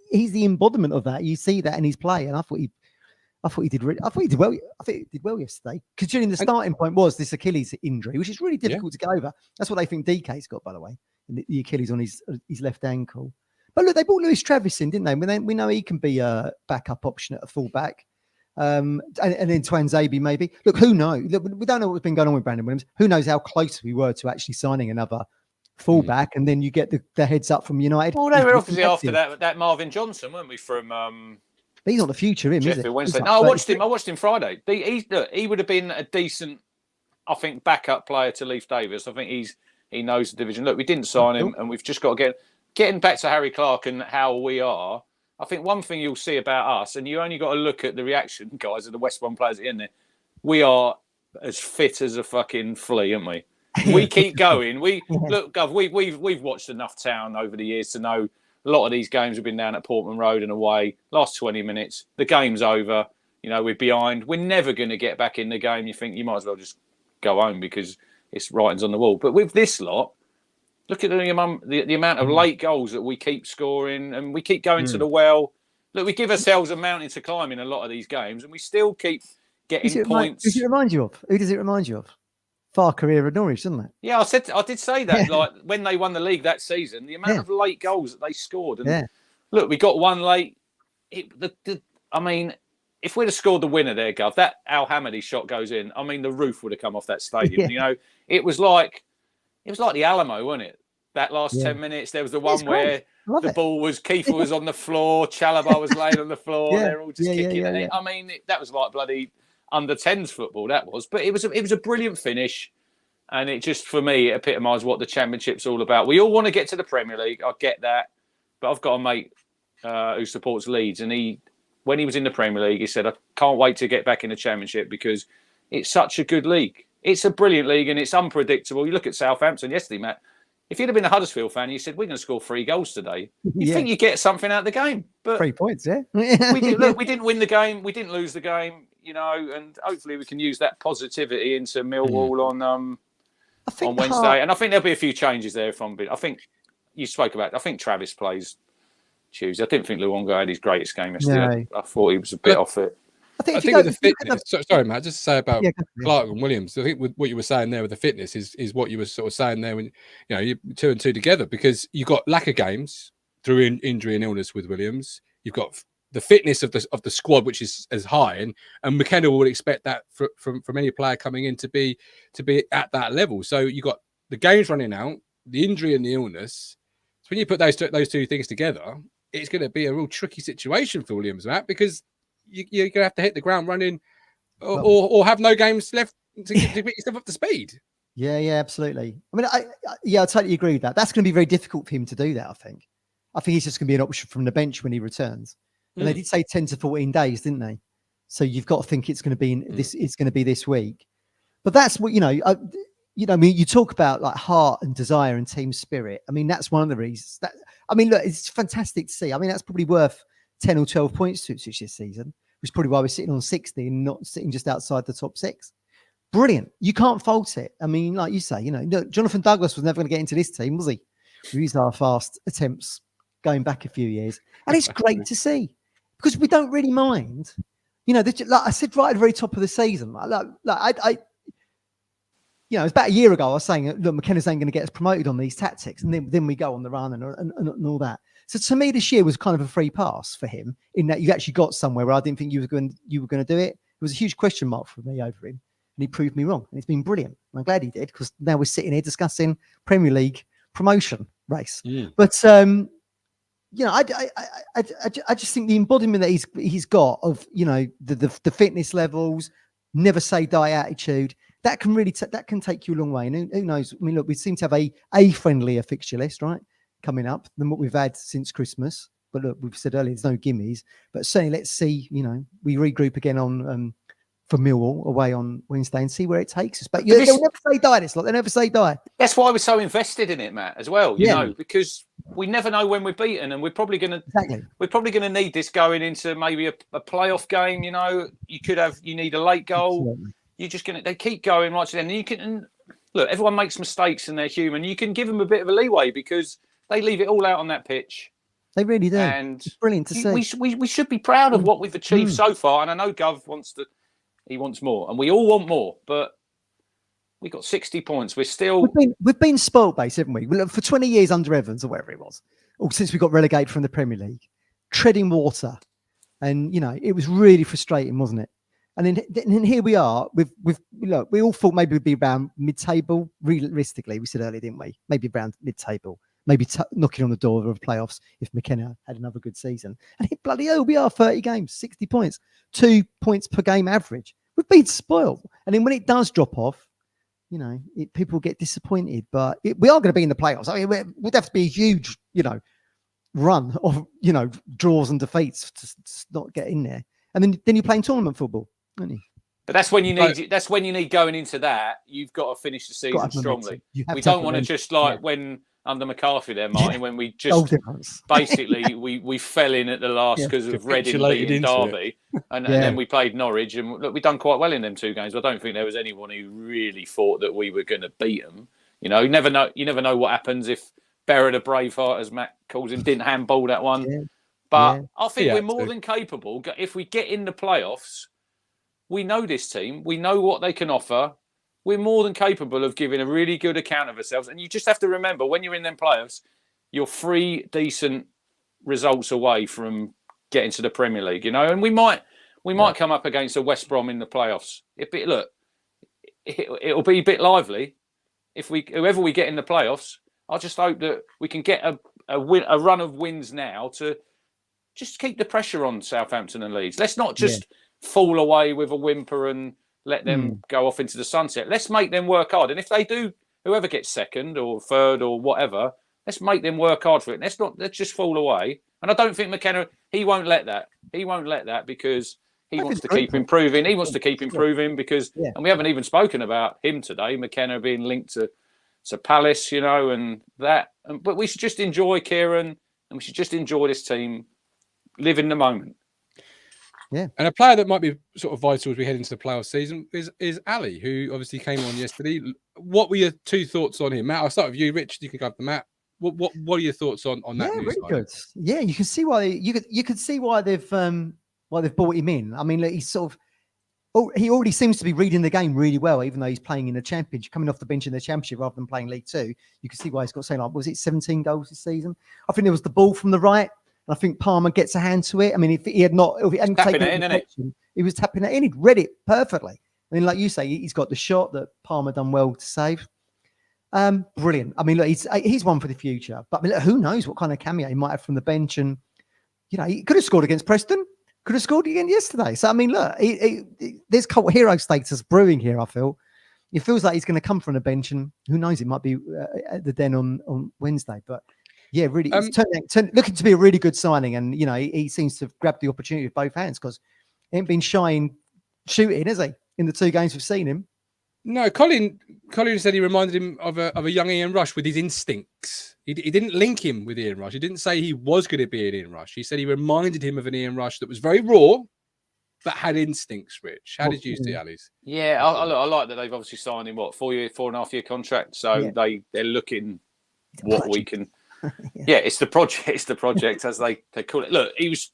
Speaker 3: He's the embodiment of that. You see that in his play, and I thought he did well. I think he did well yesterday, considering the starting point was this Achilles injury, which is really difficult to get over. That's what they think DK's got, by the way, the Achilles on his left ankle. But look, they brought Lewis Travis in, didn't they? We know he can be a backup option at a fullback. And then Twanzebe maybe. Look, who knows? Look, we don't know what's been going on with Brandon Williams. Who knows how close we were to actually signing another fullback, and then you get the heads up from United.
Speaker 2: Well, they were obviously after that Marvin Johnson, weren't we? From
Speaker 3: but he's not the future, is it?
Speaker 2: Wednesday. No, I watched him Friday. He would have been a decent, I think, backup player to Leif Davis. I think he knows the division. Look, we didn't sign him, and we've just got to getting back to Harry Clark and how we are. I think one thing you'll see about us, and you only got to look at the reaction, guys, of the West Brom players in there. We are as fit as a fucking flea, aren't we? We keep going. Look, Gov, we've watched enough Town over the years to know a lot of these games have been down at Portman Road and away. Last 20 minutes, the game's over. We're behind. We're never going to get back in the game. You think you might as well just go home because it's writings on the wall. But with this lot, look at the amount of late goals that we keep scoring, and we keep going to the well. Look, we give ourselves a mountain to climb in a lot of these games, and we still keep getting points.
Speaker 3: Who does it remind you of? Who does it remind you of? Far career at Norwich, doesn't it?
Speaker 2: Yeah, I did say that. Like when they won the league that season, the amount of late goals that they scored. And look, we got one late. I mean, if we'd have scored the winner there, Gov, that Al Hamadi shot goes in. I mean, the roof would have come off that stadium. It was like the Alamo, wasn't it? That last 10 minutes, there was the one where the ball was Kiefer was on the floor, Chalobah was laying on the floor. They're all just kicking it. I mean, that was like bloody under 10s football, that was. But it was a brilliant finish, and it just, for me, it epitomised what the Championship's all about. We all want to get to the Premier League, I get that, but I've got a mate who supports Leeds, and when he was in the Premier League, he said, I can't wait to get back in the Championship because it's such a good league. It's a brilliant league, and it's unpredictable. You look at Southampton yesterday, Matt. If you'd have been a Huddersfield fan, you said, we're going to score 3 goals today. You think you get something out of the game. But
Speaker 3: 3 points,
Speaker 2: we didn't win the game. We didn't lose the game, and hopefully we can use that positivity into Millwall on Wednesday. And I think there'll be a few changes there. I think you spoke about, I think Travis plays Tuesday. I didn't think Luongo had his greatest game yesterday. I thought he was a bit off it.
Speaker 1: I think with the fitness, sorry, Matt, just to say about Clark and Williams. I think with what you were saying there with the fitness is what you were sort of saying there when you 2 and 2 together, because you got lack of games through injury and illness with Williams. You've got the fitness of the squad, which is as high, and McKenna would expect that from any player coming in to be at that level. So you got the games running out, the injury and the illness. So when you put those two things together, it's going to be a real tricky situation for Williams, Matt, because you're going to have to hit the ground running or have no games left to get yourself up to speed.
Speaker 3: Yeah, absolutely. I mean, I totally agree with that. That's going to be very difficult for him to do that. I think he's just going to be an option from the bench when he returns. And they did say 10 to 14 days, didn't they? So you've got to think it's going to be this. It's going to be this week. But that's what I mean, you talk about like heart and desire and team spirit. I mean, that's one of the reasons. Look, it's fantastic to see. I mean, that's probably worth 10 or 12 points to Ipswich this season, which is probably why we're sitting on 60 and not sitting just outside the top 6. Brilliant. You can't fault it. I mean, like you say, Jonathan Douglas was never going to get into this team, was he? We used our fast attempts going back a few years. And it's great to see because we don't really mind. Like I said right at the very top of the season, it was about a year ago, I was saying, look, McKenna's ain't going to get us promoted on these tactics. And then we go on the run and all that. So to me, this year was kind of a free pass for him in that you actually got somewhere where I didn't think you were going to do it. It was a huge question mark for me over him. And he proved me wrong. And it's been brilliant. I'm glad he did because now we're sitting here discussing Premier League promotion race. Yeah. But, I just think the embodiment that he's got of, the fitness levels, never say die attitude, that can really that can take you a long way. And who knows? I mean, look, we seem to have a friendlier fixture list, right, coming up than what we've had since Christmas. But look, we've said earlier, there's no gimmies. But certainly, let's see. We regroup again on for Millwall away on Wednesday and see where it takes us. But they'll never say die. This lot, they never say die.
Speaker 2: That's why we're so invested in it, Matt, as well. You know, because we never know when we're beaten, and we're probably going to need this going into maybe a playoff game. You need a late goal. Absolutely. They keep going right to the end. And you can look, everyone makes mistakes and they're human. You can give them a bit of a leeway because they leave it all out on that pitch.
Speaker 3: They really do.
Speaker 2: And
Speaker 3: it's brilliant to see.
Speaker 2: We should be proud of what we've achieved so far. And I know Gov wants more, and we all want more, but we got 60 points. We've been spoiled base, haven't we? For 20 years under Evans or whatever it was, or since we got relegated from the Premier League, treading water. And, it was really frustrating, wasn't it? And then here we are. We all thought maybe we'd be around mid-table. Realistically, we said earlier, didn't we? Maybe around mid-table, maybe knocking on the door of playoffs if McKenna had another good season. And bloody hell, we are 30 games, 60 points, 2 points per game average. We've been spoiled. And then when it does drop off, people get disappointed. But we are going to be in the playoffs. I mean, we'd have to be a huge, run of, draws and defeats to not get in there. And then you're playing tournament football. But that's when you need. That's when you need going into that. You've got to finish the season strongly. We don't want to just when under McCarthy there, Martin, when we just basically we fell in at the last because of Reading beating Derby, and then we played Norwich, and look, we done quite well in them 2 games. I don't think there was anyone who really thought that we were going to beat them. You never know. You never know what happens if Berra the Braveheart, as Matt calls him, didn't handball that one. Yeah. But I think we're more than capable if we get in the playoffs. We know this team. We know what they can offer. We're more than capable of giving a really good account of ourselves. And you just have to remember, when you're in them playoffs, you're 3 decent results away from getting to the Premier League, And we might come up against a West Brom in the playoffs. It'll be a bit lively. Whoever we get in the playoffs, I just hope that we can get a run of wins now to just keep the pressure on Southampton and Leeds. Let's not just fall away with a whimper and let them go off into the sunset. Let's make them work hard. And if they do, whoever gets second or third or whatever, let's make them work hard for it. Let's just fall away. And I don't think McKenna, he won't let that. He won't let that because he wants to keep improving. He wants to keep improving because, and we haven't even spoken about him today, McKenna being linked to Palace, and that. But we should just enjoy Kieran and we should just enjoy this team, live in the moment.
Speaker 1: Yeah, and a player that might be sort of vital as we head into the playoff season is Ali, who obviously came on yesterday. What were your 2 thoughts on him, Matt? I'll start with you, Rich. You can go up to Matt. What are your thoughts on that?
Speaker 3: Yeah, really good. Yeah, you can see why you could see why they've brought him in. I mean, he's sort of he already seems to be reading the game really well, even though he's playing in the Championship, coming off the bench in the Championship rather than playing League 2. You can see why he's got something like, was it 17 goals this season? I think there was the ball from the right. I think Palmer gets a hand to it. I mean, if he hadn't taken it in, he was tapping it in. He'd read it perfectly. I mean, like you say, he's got the shot that Palmer done well to save. Brilliant. I mean, look, he's one for the future. But I mean, look, who knows what kind of cameo he might have from the bench? And he could have scored against Preston. Could have scored again yesterday. So I mean, look, there's cult hero status brewing here. I feel. it feels like he's going to come from the bench, and who knows, it might be at the Den on Wednesday. But yeah, really, it's looking to be a really good signing, and you know, he seems to have grabbed the opportunity with both hands because he ain't been shy in shooting, has he? In the 2 games we've seen him.
Speaker 1: No, Colin said he reminded him of a young Ian Rush with his instincts. He didn't link him with Ian Rush. He didn't say he was going to be an Ian Rush. He said he reminded him of an Ian Rush that was very raw, but had instincts. Rich, how did you see Ali's?
Speaker 2: Yeah, I like that they've obviously signed him 4.5-year contract. So they're looking what we can. Yeah, it's the project. It's the project as they call it. Look, he was.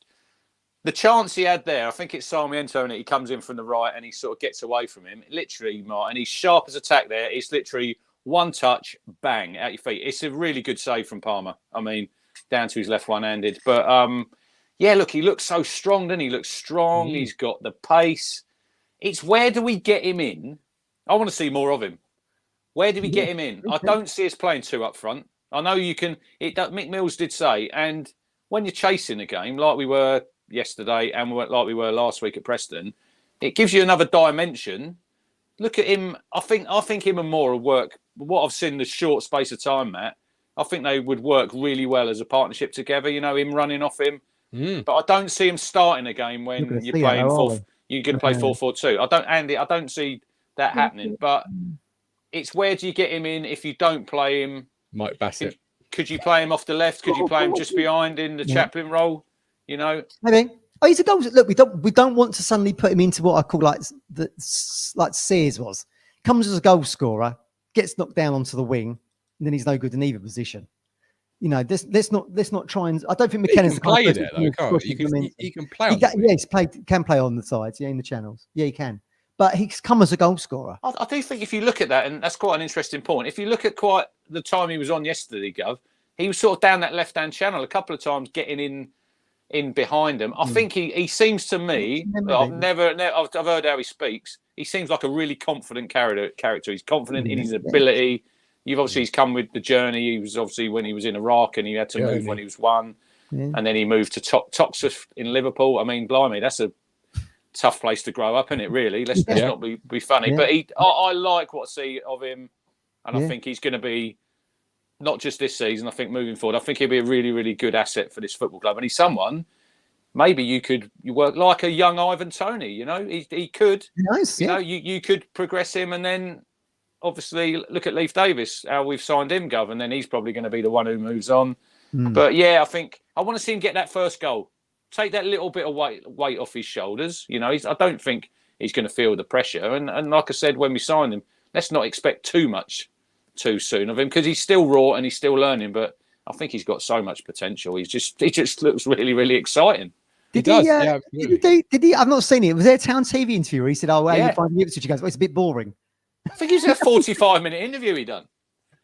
Speaker 2: The chance he had there, I think it's Sarmiento, and he comes in from the right and he sort of gets away from him. Literally, Martin, he's sharp as attack there. It's literally one touch, bang, at your feet. It's a really good save from Palmer. I mean, down to his left one-handed. But, yeah, look, he looks so strong, doesn't he? He looks strong. He's got the pace. It's where do we get him in? I want to see more of him. Where do we get him in? I don't see us playing 2 up front. I know you can. Mick Mills did say, and when you're chasing a game like we were yesterday and like we were last week at Preston, it gives you another dimension. Look at him. I think him and Moore will work. What I've seen in the short space of time, Matt, I think they would work really well as a partnership together. You know, him running off him, but I don't see him starting a game when you're playing you're going to play 4-4-2. I don't see that happening. But it's where do you get him in if you don't play him?
Speaker 1: Mike Bassett.
Speaker 2: Could you play him off the left? Could you play him just behind in the Chaplin role? You know,
Speaker 3: maybe. Oh, he's a goal. Look, we don't want to suddenly put him into what I call like Sears was. Comes as a goal scorer, gets knocked down onto the wing, and then he's no good in either position. You know, let's not try and. I don't think McKennan's
Speaker 1: play there though. Can't he can play.
Speaker 3: He can play on the sides. Yeah, in the channels. Yeah, he can. But he's come as a goal scorer.
Speaker 2: I do think if you look at that, and that's quite an interesting point. If you look at quite the time he was on yesterday, Gov, he was sort of down that left-hand channel a couple of times, getting in behind him. I think he seems to me. I've heard how he speaks. He seems like a really confident character. He's confident in his ability. He's come with the journey. He was obviously when he was in Iraq and he had to move when he was 1, and then he moved to Toxteth in Liverpool. I mean, blimey, that's a tough place to grow up, isn't it? Really, let's not be funny. But I like what I see of him, and I think he's going to be. Not just this season, I think moving forward, I think he'll be a really, really good asset for this football club. And he's someone, maybe you work like a young Ivan Toney, you know, he could, you could progress him and then obviously look at Leif Davis, how we've signed him, Gov, and then he's probably going to be the one who moves on. But yeah, I think I want to see him get that first goal, take that little bit of weight off his shoulders. You know, I don't think he's going to feel the pressure. And like I said, when we signed him, let's not expect too much too soon of him because he's still raw and he's still learning, but I think he's got so much potential. He just looks really, really exciting.
Speaker 3: Did he? I've not seen it. Was there a Town TV interview where he said, "Oh, well, you find the Ipswich?" He goes, "Well, it's a bit boring."
Speaker 2: I think it was a 45-minute interview he done.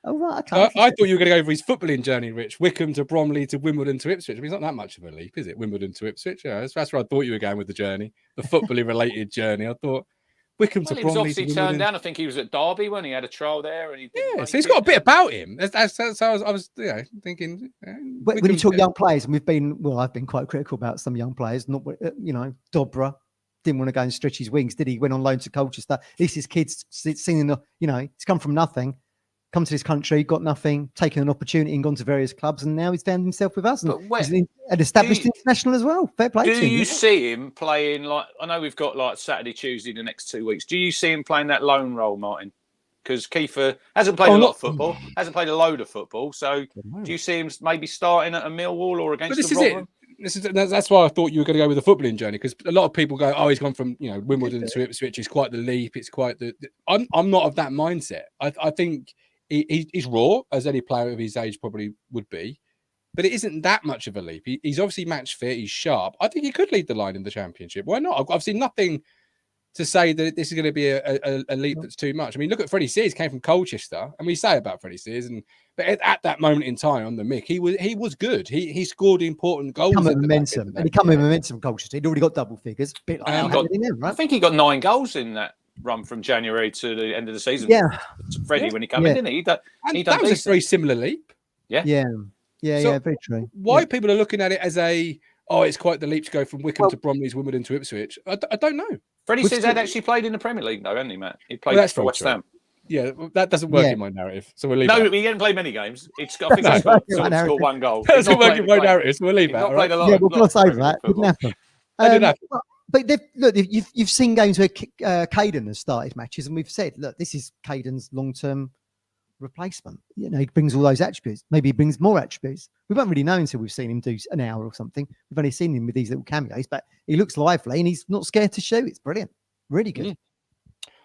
Speaker 3: Oh, right.
Speaker 1: I thought you were going to go over his footballing journey, Rich. Wickham to Bromley to Wimbledon to Ipswich. I mean, it's not that much of a leap, is it? Wimbledon to Ipswich. Yeah, that's where I thought you were going with the journey, the footballing related journey. I thought. Wickham to
Speaker 2: he
Speaker 1: Bromley.
Speaker 2: Was obviously turned down. I think he was at Derby when he had a trial there, and
Speaker 1: so he's got a bit about him. That's I was thinking.
Speaker 3: When you talk young players, and I've been quite critical about some young players. Not Dobra didn't want to go and stretch his wings, did he? Went on loan to Colchester. At least his kids seen he's come from nothing, come to this country, got nothing, taken an opportunity and gone to various clubs, and now he's found himself with us. And he's an established international as well. Fair play to him.
Speaker 2: Do you see him playing like? I know we've got like Saturday, Tuesday, the next 2 weeks. Do you see him playing that lone role, Martin? Because Kiefer hasn't played a lot of football, hasn't played a load of football. So do you see him maybe starting at a Millwall or against?
Speaker 1: But this is it. That's why I thought you were going to go with the footballing journey, because a lot of people go, "Oh, he's gone from Wimbledon to Ipswich. It's quite the leap. It's quite the." I'm not of that mindset. I think he's raw, as any player of his age probably would be, but it isn't that much of a leap. He's obviously match fit. He's sharp. I think he could lead the line in the Championship. Why not? I've seen nothing to say that this is going to be a leap that's too much. I mean, look at Freddie Sears, came from Colchester, and we say about Freddie Sears, but at that moment in time on the Mick, he was good. He scored important goals.
Speaker 3: He come with momentum from Colchester. He'd already got double figures.
Speaker 2: I think he got 9 goals in that run from January to the end of the season.
Speaker 3: Yeah,
Speaker 2: Freddie when he came in, didn't he? That
Speaker 1: was a very similar leap.
Speaker 3: Yeah, very true.
Speaker 1: Why people are looking at it as it's quite the leap to go from Wickham to Bromley's Wimbledon to Ipswich. I don't know.
Speaker 2: Freddie says he'd actually played in the Premier League, though, hasn't he, Matt? He played for West Ham.
Speaker 1: Yeah, that doesn't work
Speaker 3: Yeah.
Speaker 1: in my narrative, so we'll leave
Speaker 2: No,
Speaker 1: that.
Speaker 2: he didn't play many games. I think
Speaker 3: No,
Speaker 2: he scored
Speaker 3: narrative.
Speaker 2: one goal.
Speaker 1: That doesn't
Speaker 2: He's not
Speaker 1: work in my
Speaker 2: played-
Speaker 1: narrative, so we'll leave
Speaker 2: He's
Speaker 1: that.
Speaker 2: not
Speaker 1: all
Speaker 2: played
Speaker 1: right?
Speaker 2: a lot.
Speaker 3: Yeah, we'll
Speaker 2: lot
Speaker 3: gloss
Speaker 2: of
Speaker 3: over
Speaker 2: Premier
Speaker 3: that.
Speaker 2: League
Speaker 3: Didn't
Speaker 2: football.
Speaker 3: happen.
Speaker 1: That did happen.
Speaker 3: But look, you've seen games where Caden has started matches, and we've said, look, this is Caden's long-term replacement. You know, he brings all those attributes. Maybe he brings more attributes. We won't really know until we've seen him do an hour or something. We've only seen him with these little cameos, but he looks lively and he's not scared to shoot. It's brilliant. Really good.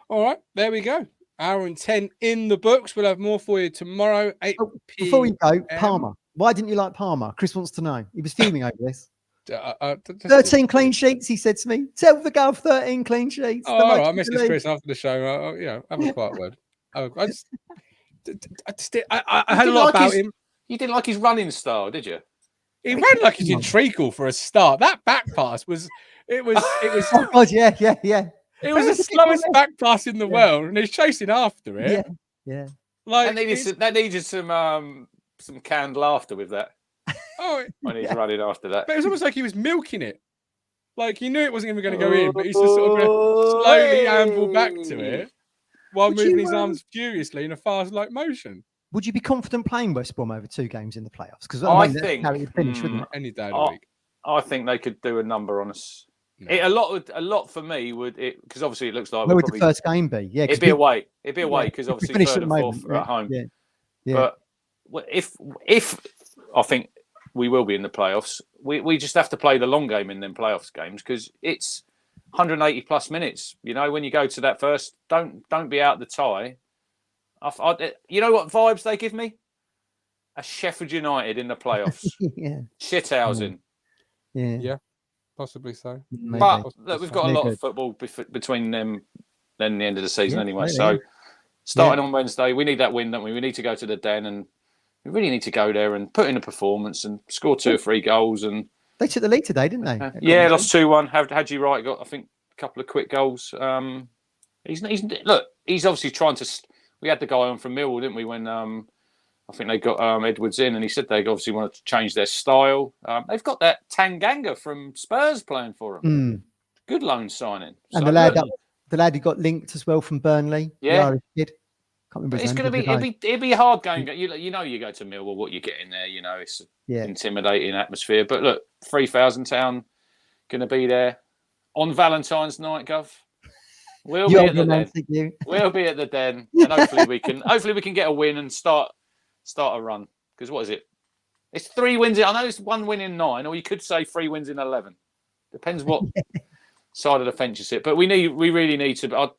Speaker 1: All right, there we go. Hour and 10 in the books. We'll have more for you tomorrow. 8
Speaker 3: Oh, before we go,
Speaker 1: PM.
Speaker 3: Palmer. Why didn't you like Palmer? Chris wants to know. He was fuming over this.
Speaker 1: Just
Speaker 3: 13 clean sheets, he said to me. Tell the Gov 13 clean sheets.
Speaker 1: Oh, all right. I messaged Chris after the show. Have a quiet word. I had a lot about him.
Speaker 2: You didn't like his running style, did you?
Speaker 1: He ran like he's in treacle for a start. That back pass was
Speaker 3: Oh, God, yeah.
Speaker 1: it was the slowest back pass in the world, and he's chasing after it.
Speaker 3: Yeah.
Speaker 1: Like
Speaker 2: That needed some canned laughter with that when he's running after that.
Speaker 1: But it was almost like he was milking it. Like he knew it wasn't even going to go in, but he's just sort of slowly amble back to it while moving his arms furiously in a fast-like motion.
Speaker 3: Would you be confident playing West Brom over 2 games in the playoffs? Because
Speaker 2: I think
Speaker 3: finish, wouldn't it?
Speaker 1: Any day of the week.
Speaker 2: I think they could do a number on us. A lot for me would it because obviously it looks like
Speaker 3: Where would the first game be? Yeah,
Speaker 2: it'd be away. It'd be away because
Speaker 3: we
Speaker 2: obviously
Speaker 3: finish
Speaker 2: third
Speaker 3: at
Speaker 2: and
Speaker 3: the
Speaker 2: fourth
Speaker 3: moment,
Speaker 2: are at home.
Speaker 3: Yeah.
Speaker 2: But if I think we will be in the playoffs, we just have to play the long game in them playoffs games because it's 180 plus minutes. You know, when you go to that first, don't be out the tie. You know what vibes they give me? A Sheffield United in the playoffs.
Speaker 3: Yeah.
Speaker 2: Shithousing.
Speaker 3: Yeah.
Speaker 1: Possibly so.
Speaker 3: Maybe.
Speaker 2: But look, we've got a
Speaker 3: They're
Speaker 2: lot
Speaker 3: good.
Speaker 2: of football between them then the end of the season anyway.
Speaker 3: Yeah.
Speaker 2: So starting on Wednesday, we need that win, don't we? We need to go to the Den and we really need to go there and put in a performance and score 2 or 3 goals. And
Speaker 3: They took the lead today, didn't they?
Speaker 2: lost 2-1. Hadji Wright got, I think, a couple of quick goals. He's obviously trying to. We had the guy on from Millwall, didn't we? When I think they got Edwards in, and he said they obviously wanted to change their style. They've got that Tanganga from Spurs playing for them. Good loan signing.
Speaker 3: And
Speaker 2: So,
Speaker 3: the lad who got linked as well from Burnley.
Speaker 2: Yeah.
Speaker 3: The Irish kid. Can't remember his
Speaker 2: it's
Speaker 3: name,
Speaker 2: going to be it'd be a hard game. You know you go to Millwall, what you get in there. You know it's intimidating atmosphere. But look, 3,000 town going to be there on Valentine's night, Gov. We'll be at the Den. We'll be at the Den, and hopefully we can get a win and start a run. Because what is it? It's 3 wins. I know it's 1 win in 9, or you could say 3 wins in 11. Depends what side of the fence you sit. But we really need to.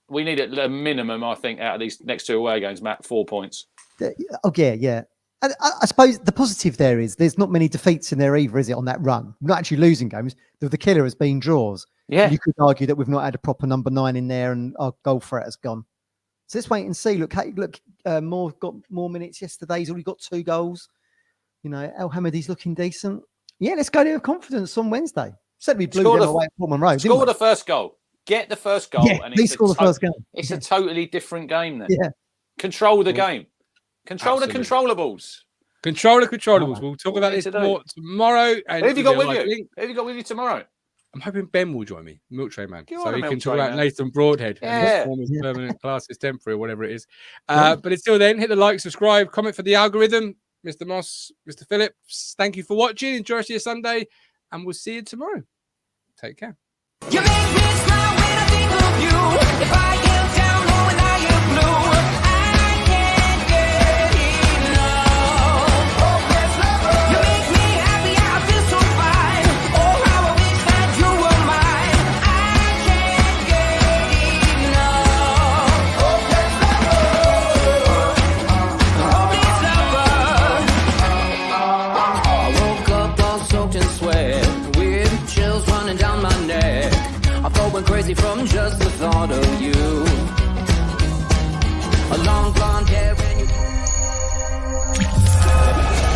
Speaker 2: We need at a minimum, I think, out of these next 2 away games, Matt, 4 points.
Speaker 3: Yeah. And I suppose the positive there is there's not many defeats in there either, is it, on that run? We're not actually losing games. The killer has been draws.
Speaker 2: Yeah.
Speaker 3: You could argue that we've not had a proper number 9 in there and our goal threat has gone. So let's wait and see. Look, Moore got more minutes yesterday. He's already got 2 goals. You know, El Hamadi's looking decent. Yeah, let's go there with confidence on Wednesday. Certainly blew them away at Portman Road.
Speaker 2: Score the first goal. Get the first goal.
Speaker 3: Yeah, please score the first goal.
Speaker 2: It's a totally different game then.
Speaker 3: Yeah.
Speaker 2: Control the game. Control the controllables.
Speaker 1: Control the controllables. We'll talk about this more tomorrow.
Speaker 2: Who have you got with you? Who have you got with you tomorrow?
Speaker 1: I'm hoping Ben will join me, Milk Tray Man,
Speaker 2: You're
Speaker 1: so he
Speaker 2: a
Speaker 1: can
Speaker 2: Milk
Speaker 1: talk
Speaker 2: Tray
Speaker 1: about
Speaker 2: Man.
Speaker 1: Nathan Broadhead and his form as permanent, class is temporary, or whatever it is. But until then, hit the like, subscribe, comment for the algorithm. Mr. Moss, Mr. Phillips, thank you for watching. Enjoy the rest of your Sunday, and we'll see you tomorrow. Take care.
Speaker 4: You make me smile when I think of you. If I get down or when I get blue, I can't get enough. You make me happy, I feel so fine. Oh, how I wish that you were mine. I can't get enough. I woke up all soaked in sweat, weird chills running down my neck. I felt went crazy from just the thought of you. A long